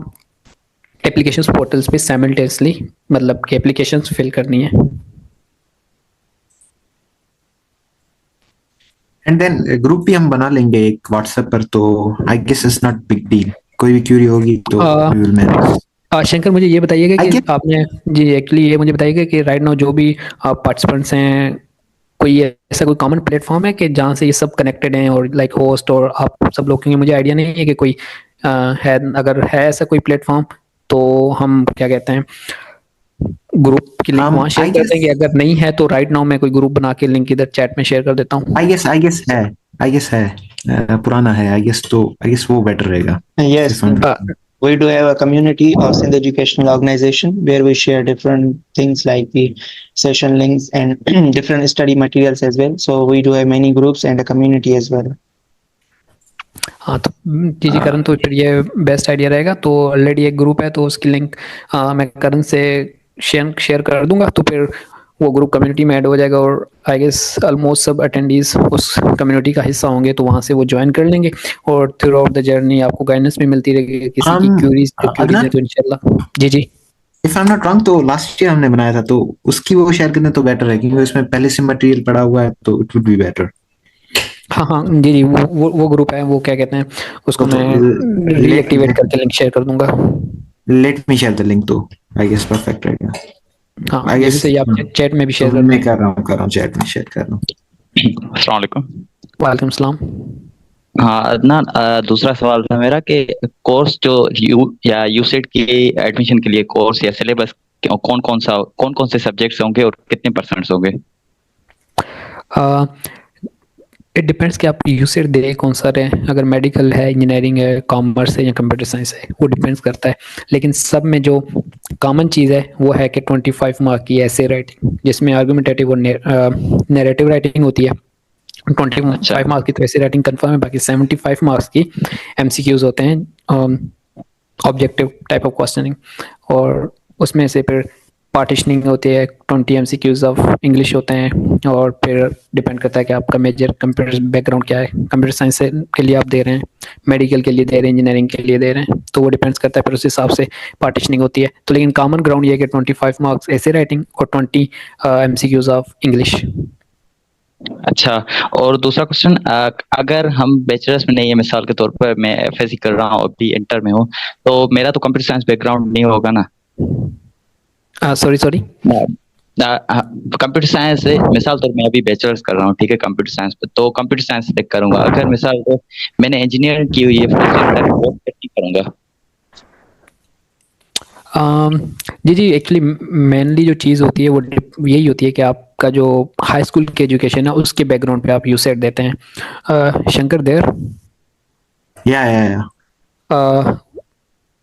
एप्लीकेशंस पोर्टल्स पे साइमल्टेनियसली मतलब कि एप्लीकेशंस फिल करनी है। एंड देन ग्रुप भी हम बना लेंगे एक व्हाट्सएप पर, तो I guess it's not big deal. कोई भी क्यूरी होगी तो वी विल मैनेज। शंकर मुझे ये बताइएगा कि आपने जी एक्चुअली ये मुझे बताइएगा कि राइट नाउ जो भी पार्टिसिपेंट्स हैं कोई ऐसा कोई कॉमन प्लेटफॉर्म है कि जहाँ से ये सब कनेक्टेड हैं और लाइक होस्ट और आप सब लोग, क्योंकि मुझे आइडिया नहीं है कि कोई है, अगर है ऐसा कोई प्लेटफॉर्म तो हम क्या कहते हैं ग्रुप की लिंक वहाँ शेयर कर देंगे, अगर नहीं है तो राइट नाउ मैं कोई ग्रुप बना के लिंक इधर चैट में शेयर कर देता हूँ। आई गेस है पुराना है, आई गेस वो बेटर रहेगा। Yes, we do have a community of Sindh Educational Organization where we share different things like the session links and different study materials as well. So we do have many groups and a community as well. हाँ तो जी करण, तो फिर ये best idea रहेगा। तो already एक group है तो उसकी लिंक मैं करण से शेयर कर दूंगा, तो फिर वो ग्रुप कम्युनिटी में ऐड हो जाएगा और आई गेस ऑलमोस्ट सब अटेंडीज उस कम्युनिटी का हिस्सा होंगे, तो वहाँ से वो ज्वाइन कर लेंगे और थ्रू आउट द जर्नी आपको गाइडेंस भी मिलती रहेगी किसी की क्यूरीज है तो इंशाल्लाह। जी जी, if I am not wrong तो लास्ट ईयर हमने बनाया था, तो उसकी वो शेयर करने तो बेटर है क्योंकि उसमें पहले से मटेरियल पड़ा हुआ है, तो इट वुड बी बेटर। हाँ हाँ जी जी, वो ग्रुप है, वो क्या कहते हैं उसको मैं रीएक्टिवेट करके लिंक शेयर कर दूंगा। Let me share the link, तो आई गेस परफेक्ट रहेगा। हाँ ये भी सही, आप चैट में भी शेयर कर मैं कर रहा हूँ चैट में शेयर कर रहा हूँ। अस्सलाम वालेकुम। वालेकुम सलाम। हाँ अदनान, दूसरा सवाल था मेरा कि कोर्स जो यूसेट की एडमिशन के लिए कोर्स या सिलेबस कौन कौन से सब्जेक्ट्स होंगे और कितने परसेंट्स होंगे? इट डिपेंड्स कि आप यूसेट दे कौन सा रहे, अगर मेडिकल है, इंजीनियरिंग है, कॉमर्स है या कंप्यूटर साइंस है, वो डिपेंड्स करता है। लेकिन सब में जो कॉमन चीज़ है वो है कि 25 मार्क की ऐसे राइटिंग जिसमें आर्गुमेंटेटिव और नैरेटिव राइटिंग होती है। 25 मार्क्स की तो ऐसे राइटिंग कंफर्म है, बाकी 75 मार्क्स की MCQs होते हैं, ऑब्जेक्टिव टाइप ऑफ क्वेश्चनिंग, और उसमें से फिर पार्टीशनिंग होती है, 20 MCQs ऑफ इंग्लिश होते हैं, और फिर डिपेंड करता है कि आपका मेजर कंप्यूटर बैकग्राउंड क्या है, कंप्यूटर साइंस के लिए आप दे रहे हैं, मेडिकल के लिए दे रहे हैं, इंजीनियरिंग के लिए दे रहे हैं, तो वो डिपेंड्स करता है, फिर उस हिसाब से पार्टीशनिंग होती है। तो लेकिन कॉमन ग्राउंड ये है कि 25 मार्क्स ऐसे राइटिंग और 20 MCQs ऑफ इंग्लिश। अच्छा, और दूसरा क्वेश्चन, अगर हम बैचलर्स में नहीं है, मिसाल के तौर पर मैं FSC कर रहा हूँ, अभी इंटर में हूँ, तो मेरा तो कंप्यूटर साइंस बैकग्राउंड नहीं होगा ना? सॉरी कंप्यूटर साइंस से मिसाल तौर मैं अभी बैचलर्स कर रहा हूँ, ठीक है, कंप्यूटर साइंस पे, तो कंप्यूटर साइंस सेलेक्ट करूंगा। अगर मिसाल तो मैंने इंजीनियरिंग की हुई है वो करूंगा। जी एक्चुअली मेनली जो चीज़ होती है वो यही होती है कि आपका जो हाई स्कूल की एजुकेशन है उसके बैकग्राउंड पे आप यूसेट देते हैं। शंकर देर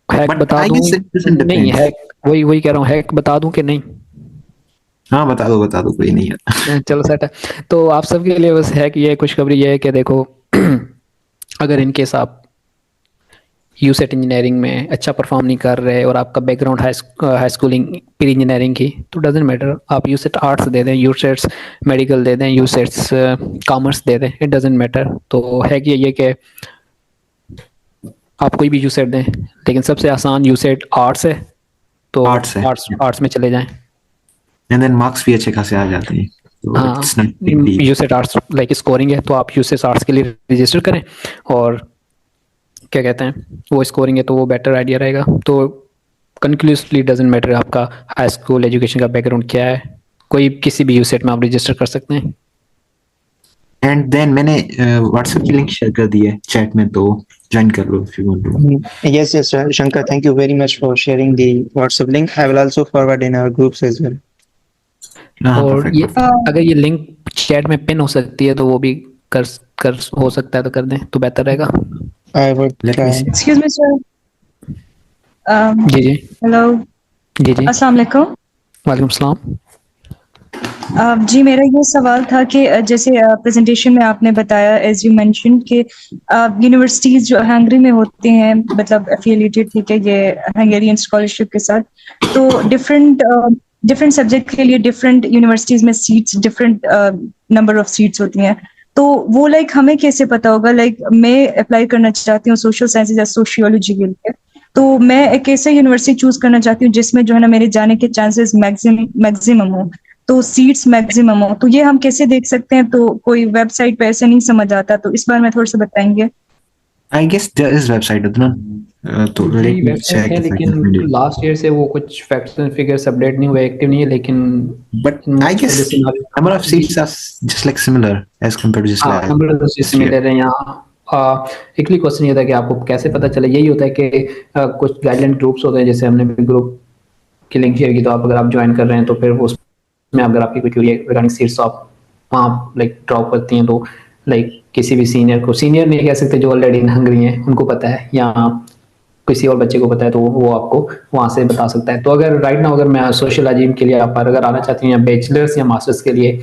हैक बता दूं? नहीं हैक, वही कह रहा हूँ, हैक बता दूं कि नहीं? हाँ बता दो कोई नहीं है। चलो सेट है। तो आप सबके लिए बस हैक ये खुशखबरी ये है कि देखो अगर इनकेस आप यूसेट इंजीनियरिंग में अच्छा परफॉर्म नहीं कर रहे और आपका background high schooling pre engineering की, तो डजेंट मैटर, आप यूसेट आर्ट्स दे दें, यूसेट्स मेडिकल दे दें, यूसेट्स कॉमर्स दे दें, इट डजेंट मैटर। तो है कि ये कि आप कोई भी यूसेट दें, लेकिन सबसे आसान यूसेट आर्ट्स है, तो आर्ट्स में चले जाएं। एंड देन मार्क्स भी अच्छे खासे आ जाते हैं। हाँ, यूसेट आर्ट्स लाइक स्कोरिंग है, तो आप यूसेट आर्ट्स के लिए रजिस्टर करें, और क्या कहते हैं वो स्कोरिंग है तो वो बेटर आइडिया रहेगा। तो कंक्लूसिवली डजंट मैटर आपका हाई स्कूल एजुकेशन का बैकग्राउंड क्या है, कोई किसी भी यूसेट में आप रजिस्टर कर सकते हैं। एंड देन मैंने व्हाट्सएप की लिंक शेयर कर दी है चैट में, तो ज्वाइन कर लो if you want to. Yes, yes, Shankar, thank you very much for sharing the WhatsApp link. I will also forward in our groups as well. और ये अगर ये लिंक चैट में पिन हो सकती है तो वो भी कर हो सकता है तो कर दें तो बेहतर रहेगा। I would try. Excuse me, sir. Ji ji Hello. जी जी अस्सलाम वालेकुम। वालेकुम सलाम। जी मेरा ये सवाल था कि जैसे प्रेजेंटेशन में आपने बताया एज यू मेंशन कि यूनिवर्सिटीज जो हंगरी में होती हैं मतलब एफिलिएटेड ठीक है ये हंगेरियन स्कॉलरशिप के साथ, तो डिफरेंट सब्जेक्ट के लिए डिफरेंट यूनिवर्सिटीज में seats different number of seats होती हैं, तो वो लाइक हमें कैसे पता होगा? लाइक मैं अप्लाई करना चाहती हूँ सोशल साइंसेज या सोशियोलॉजी के लिए, तो मैं एक ऐसे यूनिवर्सिटी चूज करना चाहती हूँ जिसमें जो है ना मेरे जाने के चांसेस मैक्सिमम हो, तो सीट्स मैक्सिमम हो, तो ये हम कैसे देख सकते हैं? तो कोई वेबसाइट पे ऐसे नहीं समझ आता, तो इस बारे में थोड़ा सा बताएंगे। I guess there is website Adnan, तो वेबसाइट है लेकिन लास्ट ईयर से वो कुछ फैक्ट्स एंड फिगर्स अपडेट नहीं हुए, एक्टिव नहीं है, लेकिन but I guess number of seats are just like similar as compared to just like number of seats similar है यहाँ। एक क्वेश्चन ये था कि आपको कैसे पता चले, यही होता है कि कुछ गाइडलाइन ग्रुप्स होते हैं, जैसे हमने ग्रुप की लिंक शेयर की, तो आप अगर आप ज्वाइन कर रहे हैं तो फिर उसमें अगर आपकी कोई क्वेरी रिगार्डिंग सीट्स आप वहाँ लाइक ड्रॉप करती हैं, तो लाइक किसी भी सीनियर को, सीनियर नहीं कह सकते, जो ऑलरेडी हंगरी हैं उनको पता है, या किसी और बच्चे को पता है तो वो आपको वहाँ से बता सकता है। तो अगर राइट नाउ अगर मैं सोशियोलॉजी के लिए आप अगर आना चाहती हैं या बैचलर्स या मास्टर्स के लिए,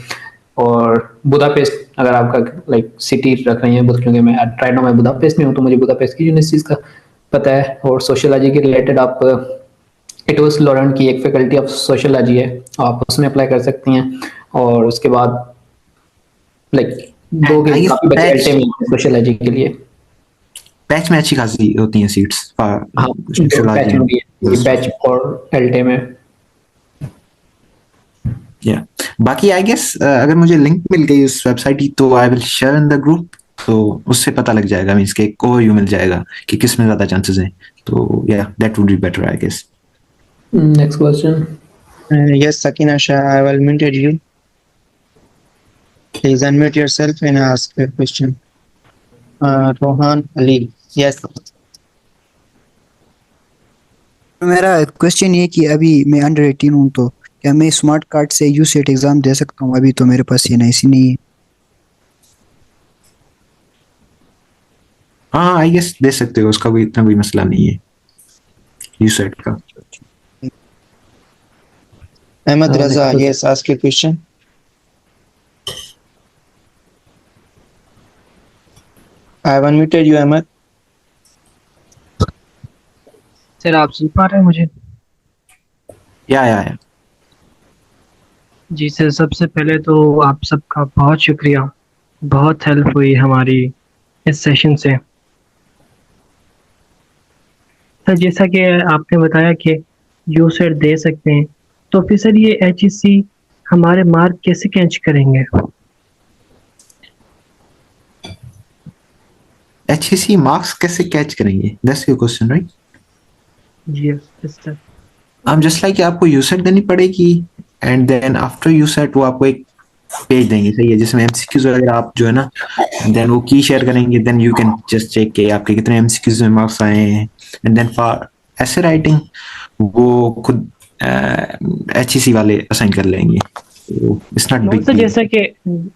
और बुदापेस्ट अगर आपका लाइक सिटी रख रही हैं, क्योंकि मैं राइट नाउ मैं बुदापेस्ट में हूँ तो मुझे बुदापेस्ट की यूनिवर्सिटीज का पता है, और सोशियोलॉजी के रिलेटेड आप इटोस लॉरेंट की एक फैकल्टी ऑफ सोशियोलॉजी है, आप उसमें अप्लाई कर सकती हैं, और उसके बाद लाइक दो के काफी बच्चे एलटे में सोशियोलॉजी के लिए बैच में अच्छी खासी होती हैं सीट्स। हाँ बैच और एलटे में। या बाकी आई गेस अगर मुझे लिंक मिल गई उस वेबसाइट की तो I will share in the group, तो उससे पता लग जाएगा, मींस के एक ओवरव्यू मिल जाएगा कि किस में ज्यादा चांसेस हैं, तो या that would be better I guess. Next question. Yes, Sakina Shah, I will unmute you. Please unmute yourself and ask your question. Rohan Ali, yes. मेरा क्वेश्चन ये कि अभी मैं अंडर 18 हूँ, तो क्या मैं स्मार्ट कार्ड से यूसेट एग्जाम दे सकता हूँ? अभी तो मेरे पास ये NIC नहीं है। हाँ आई गेस दे सकते हो, उसका कोई इतना कोई मसला नहीं है यूसेट का। Ahmed Raza, yes, ask your question. I have unmuted you, Ahmed. Sir आप सुन पा रहे हैं मुझे? या जी सर, सबसे पहले तो आप सबका बहुत शुक्रिया, बहुत हेल्प हुई हमारी इस सेशन से। सर जैसा कि आपने बताया कि यूसेट दे सकते हैं, तो फिर सर ये HEC हमारे मार्क कैसे कैच करेंगे? HEC मार्क्स कैसे कैच करेंगे, that's your question right? Yes sir. Just like आपको यूसेट देनी पड़ेगी एंड देन आफ्टर यूसेट वो आपको एक पेज देंगे, सही है, जिसमें MCQs वगैरह आप जो है ना देन वो की शेयर करेंगे, then you can just check के आपके कितने MCQs में मार्क्स आए हैं, and then for essay writing वो खुद HEC वाले असाइन कर लेंगे, इट्स नॉट बिग। सर जैसा कि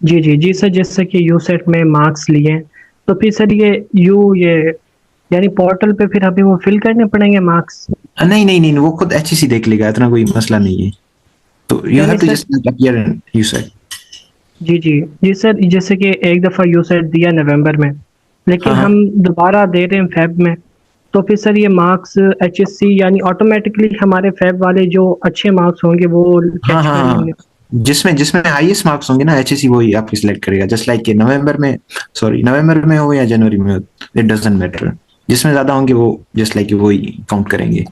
जी सर, जैसा कि यूसेट में मार्क्स लिए तो फिर सर ये यानी पोर्टल पे फिर अभी वो फिल करने पड़ेंगे मार्क्स? नहीं वो खुद HEC देख लेगा, इतना कोई मसला नहीं है, तो you have to just appear in USAT. जी सर, जैसे कि एक दफा यूसेट दिया नवंबर में, लेकिन हम दोबारा दे रहे हैं फेब में, तो फिर सर ये मार्क्स HEC यानी ऑटोमेटिकली हमारे फेब वाले जो अच्छे मार्क्स होंगे वो कैच करेंगे? जिसमें हाईएस्ट मार्क्स होंगे ना HEC वही आपकी सिलेक्ट करेगा, जस्ट लाइक कि नवंबर में हो या जनवरी में हो, इट डजंट मैटर, जिसमें ज्यादा होंगे वो जस्ट लाइक वही काउंट करेंगे।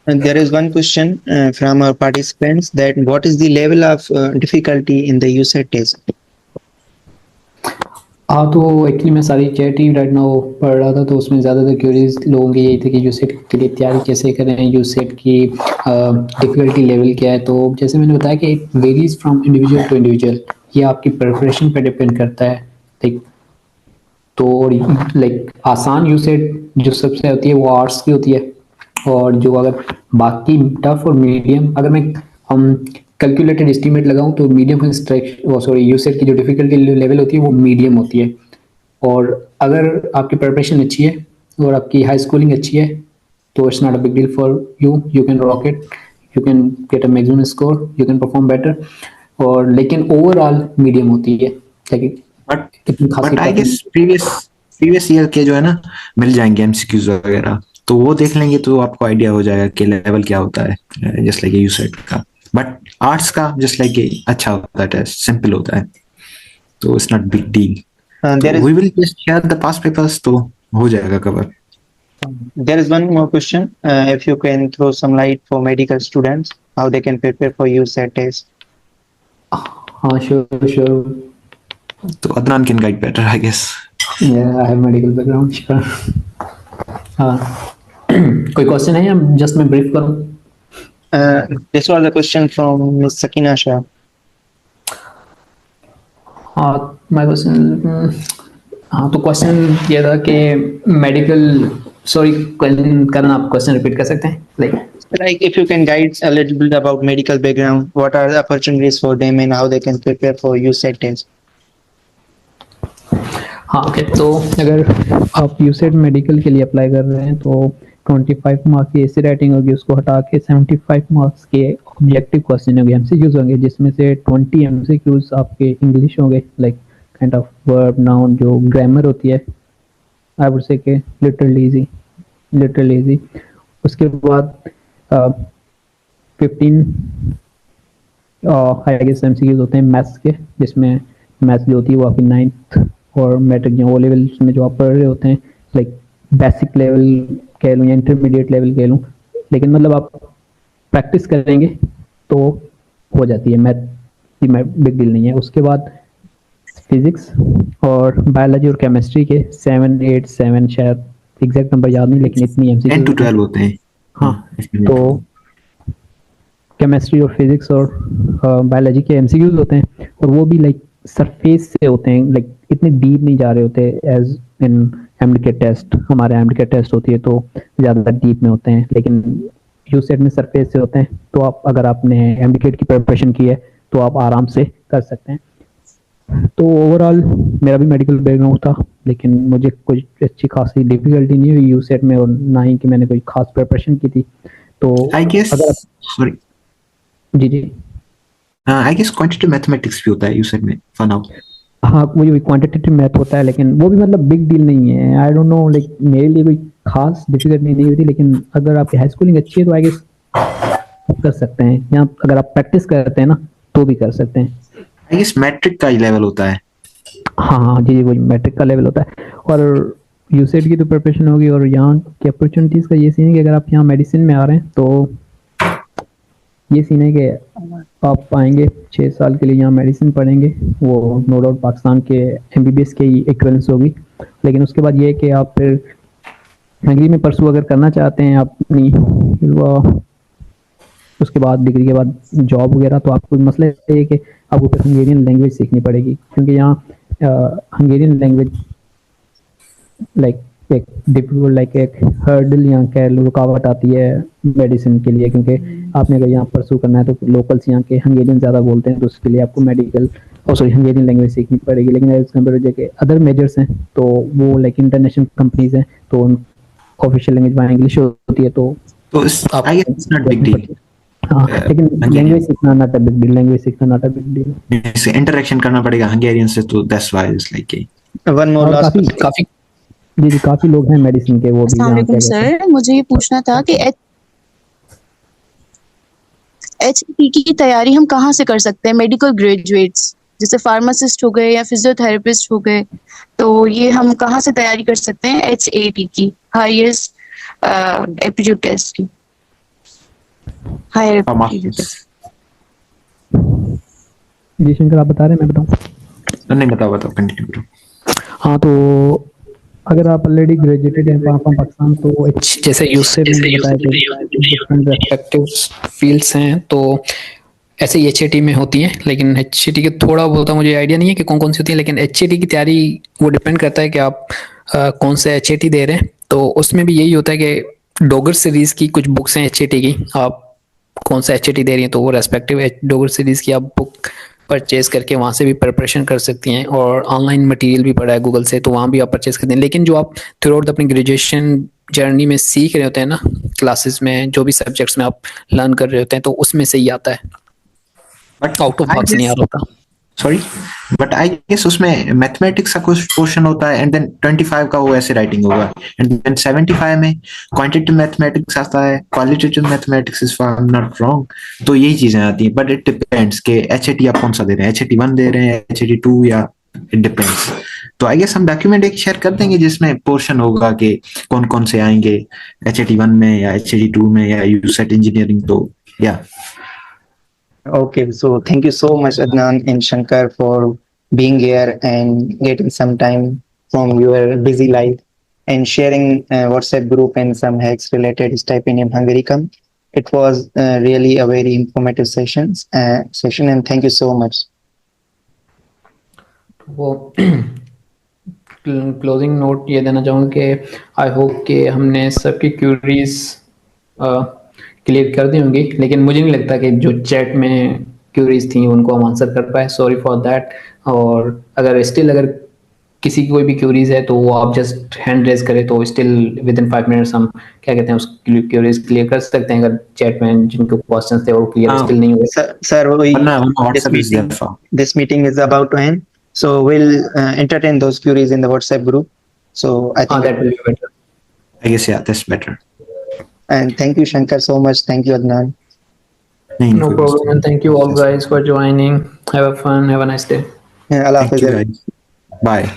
And there is one question from our participants that what is the level of difficulty in the USET test? हाँ, तो एक्चुअली मैं सारी चैट ही राइट नाउ पढ़ रहा था, तो उसमें ज़्यादातर क्वेरीज लोगों की यही थी कि यूसेट के लिए तैयारी कैसे करें, यूसेट की डिफ़िकल्टी लेवल क्या है। तो जैसे मैंने बताया कि it varies from individual to individual, ये आपकी प्रिपरेशन पे डिपेंड करता है। लाइक तो लाइक आसान यूसेट जो सबसे होती है वो आर्ट्स की होती है, और जो अगर बाकी टफ और मीडियम, अगर मैं हम कैलकुलेटेड एस्टीमेट लगाऊं तो मीडियम सॉरी यूसेट की जो डिफिकल्टी लेवल होती है वो मीडियम होती है। और अगर आपकी प्रिपरेशन अच्छी है और आपकी हाई स्कूलिंग अच्छी है तो it's not a big deal for you, you can rock it, you can get a maximum score, you can perform better. और लेकिन ओवरऑल मीडियम होती है, लेकिन but I guess previous year के जो है ना मिल जाएंगे एमसीक्यूज वगैरह, तो वो देख लेंगे तो आपको आइडिया हो जाएगा कि लेवल क्या होता है, जस्ट लाइक यूसेट का। बट आर्ट्स का जस्ट लाइक अच्छा होता है, टेस्ट सिंपल होता है, तो it's not big deal. We will just share the past papers, तो हो जाएगा cover. There is one more question. If you can throw some light for medical students, how they can prepare for USAT test. हाँ, sure. तो Adnan can guide better, I guess. Yeah, I have medical background, sure. कोई question है या just मैं brief करूं? This was a question from Miss Sakina Shah. हाँ, my question, हाँ तो क्वेश्चन ये था कि मेडिकल, सॉरी करण आप क्वेश्चन रिपीट कर सकते हैं? Like if you can guide a little bit about medical background, what are the opportunities for them and how they can prepare for USAT test. हाँ ओके, तो अगर आप यूसेट मेडिकल के लिए अप्लाई कर रहे हैं तो 25 मार्क्स की एसे राइटिंग होगी, उसको हटा के 75 मार्क्स के ऑब्जेक्टिव क्वेश्चन होंगे, एमसीक्यूज होंगे, जिसमें से 20 एमसीक्यूज आपके इंग्लिश होंगे, like kind of verb noun जो ग्रामर होती है, आई वुड से के लिटरली इजी। उसके बाद 15 आई गेस एमसीक्यूज होते हैं मैथ्स के, जिसमें मैथ्स जो होती है वो आपकी 9th और मैट्रिक या ओ लेवल में जो आप पढ़ रहे होते हैं, लाइक बेसिक लेवल कह लूँ या इंटरमीडिएट लेवल कह लूँ, लेकिन मतलब आप प्रैक्टिस करेंगे तो हो जाती है, मैथ की बिग डील नहीं है। उसके बाद फिजिक्स और बायोलॉजी और केमिस्ट्री के 7, 8, 7 शायद एग्जैक्ट नंबर याद नहीं, लेकिन इतनी एमसीक्यू 10 to 12 होते हैं। हाँ, तो केमिस्ट्री और फिजिक्स और बायोलॉजी के एमसीक्यूज होते हैं, और वो भी लाइक सरफेस से होते हैं, लाइक इतने डीप नहीं जा रहे होते एज इन एमडीके टेस्ट। हमारे एमडीके टेस्ट होती है तो ज़्यादा डीप में होते हैं, लेकिन यूसेट में सरफेस से होते हैं। तो आप अगर आपने एमडीके की प्रिपरेशन की है तो आप आराम से कर सकते हैं। तो ओवरऑल मेरा भी मेडिकल बैकग्राउंड था, लेकिन मुझे कोई अच्छी खासी डिफिकल्टी नहीं हुई यूसेट में, और ना ही कि मैंने कोई खास प्रिपरेशन की थी। तो आई गेस सॉरी जी आई गेस क्वांटिटेटिव मैथमेटिक्स भी होता है यूसेट में फॉर नाउ। हाँ, वो भी क्वांटिटेटिव मैथ होता है, लेकिन वो भी मतलब बिग डील नहीं है। आई डोंट नो, लाइक मेरे लिए कोई खास डिफिकल्टी नहीं हुई थी, लेकिन अगर आपकी हाई स्कूलिंग अच्छी है तो आई गेस कर सकते हैं, या अगर आप प्रैक्टिस करते हैं ना तो भी कर सकते हैं। आई गेस मैट्रिक का ही लेवल होता है। हाँ जी, वही मैट्रिक का लेवल होता है। और यूसेट की तो प्रिपरेशन होगी, और यहाँ की अपॉर्चुनिटीज़ का ये सीन है कि अगर आप यहाँ मेडिसिन में आ रहे हैं तो ये सीन है कि आप आएंगे 6 साल के लिए यहाँ मेडिसिन पढ़ेंगे, वो नो डाउट पाकिस्तान के एमबीबीएस के ही इक्विवेलेंस होगी, लेकिन उसके बाद ये है कि आप फिर हंगरी में परसू अगर करना चाहते हैं अपनी उसके बाद डिग्री के बाद जॉब वगैरह, तो आपको मसला ये है कि आपको फिर हंगेरियन लैंग्वेज सीखनी पड़ेगी, क्योंकि यहाँ हंगेरियन लैंग्वेज लाइक एक डिफिकल्ट लाइक एक हर्डल यहाँ कह लो रुकावट आती है मेडिसिन के लिए, क्योंकि आपने अगर यहाँ परसू करना है तो लोकल्स यहाँ के हंगेरियन ज़्यादा बोलते हैं, तो उसके लिए आपको मेडिकल हंगेरियन लैंग्वेज सीखनी पड़ेगी। लेकिन as compare to other majors हैं तो वो लाइक इंटरनेशनल कंपनीज हैं, तो ऑफिशियल लैंग्वेज वहाँ इंग्लिश होती है, तो हाँ, लेकिन लैंग्वेज सीखना not a big deal, language सीखना not a big deal. Interaction करना पड़ेगा हंगेरियन से, तो that's why it's like one more last काफी जी काफी लोग हैं मेडिसिन के, वो भी अस्सलाम वालेकुम सर, मुझे ये पूछना था कि एचपीटी की तैयारी हम कहाँ से कर सकते हैं? मेडिकल ग्रेजुएट्स जैसे फार्मासिस्ट हो गए या फिजियोथेरेपिस्ट हो गए, तो ये हम कहाँ से तैयारी कर सकते हैं एचएटी की, हाईएस्ट एप्टीट्यूड टेस्ट की, हायर एप्टीट्यूड टेस्ट? जी शंकर आप बता रहे हैं, मैं बताऊं? नहीं बताओ कंटिन्यू करो। हाँ, तो अगर आप ऑलरेडी ग्रेजुएटेड हैं फ्रॉम पाकिस्तान तो जैसे यूसुफ ने बताया कि डिफरेंट रेस्पेक्टिव फील्ड्स हैं, तो ऐसे ही HAT में होती हैं, लेकिन HAT के थोड़ा बहुत मुझे आइडिया नहीं है कि कौन कौन सी होती है, लेकिन HAT की तैयारी वो डिपेंड करता है कि आप कौन से HAT दे रहे हैं। तो उसमें भी यही होता है कि डोगर सीरीज़ की कुछ बुक्स हैं HAT की, आप कौन सा HAT दे रही हैं तो वो रेस्पेक्टिव डोगर सीरीज़ की आप बुक परचेज करके वहाँ से भी प्रिपरेशन कर सकती हैं, और ऑनलाइन मटेरियल भी पड़ा है गूगल से, तो वहाँ भी आप परचेज करते हैं। लेकिन जो आप थ्रू आउट अपनी ग्रेजुएशन जर्नी में सीख रहे होते हैं ना, क्लासेस में जो भी सब्जेक्ट्स में आप लर्न कर रहे होते हैं, तो उसमें से ही आता है, बट आउट ऑफ बॉक्स नहीं आ रहा होता। सॉरी, बट आई गेस उसमें मैथमेटिक्स का कुछ पोर्शन होता है, एंड देन 25 का वो ऐसे राइटिंग होगा, एंड देन 75 में क्वांटिटेटिव मैथमेटिक्स आता है, qualitative mathematics if I am not wrong. तो यही चीजें आती हैं, बट इट डिपेंड्स कि HAT आप कौन सा दे रहे हैं, HAT 1 दे रहे हैं, HAT 2, या इट डिपेंड्स। तो आई गेस हम डॉक्यूमेंट एक शेयर कर देंगे जिसमें पोर्शन होगा कि कौन कौन से आएंगे HAT 1 में या HAT 2 में या यूसेट इंजीनियरिंग। तो या Okay, so thank you so much, Adnan and Shankar, for being here and getting some time from your busy life and sharing WhatsApp group and some hacks related Stipend Hungaricum. It was really a very informative session, and thank you so much. वो closing note ये देना चाहूँगा कि I hope कि हमने सबकी curies clear कर दी होंगी, लेकिन मुझे नहीं लगता कि जो चैट में क्यूरीज थी उनको हम आंसर कर पाए, सॉरी फॉर दैट। और अगर किसी की कोई भी क्यूरीज है तो वो आप जस्ट हैंड रेज करें, तो स्टिल विद इन 5 मिनट्स हम क्या कहते हैं उस क्यूरीज क्लियर कर सकते हैं, अगर चैट में जिनको क्वेश्चंस थे और क्लियर स्टिल नहीं हुए। Sir, this meeting is about to end, so we'll entertain those queries in the WhatsApp group. So I think that will be better. I guess, yeah, that's better. And thank you, Shankar, so much. Thank you, Adnan. No problem, and thank you all guys for joining. Have a fun. Have a nice day. Allah Hafiz. Bye.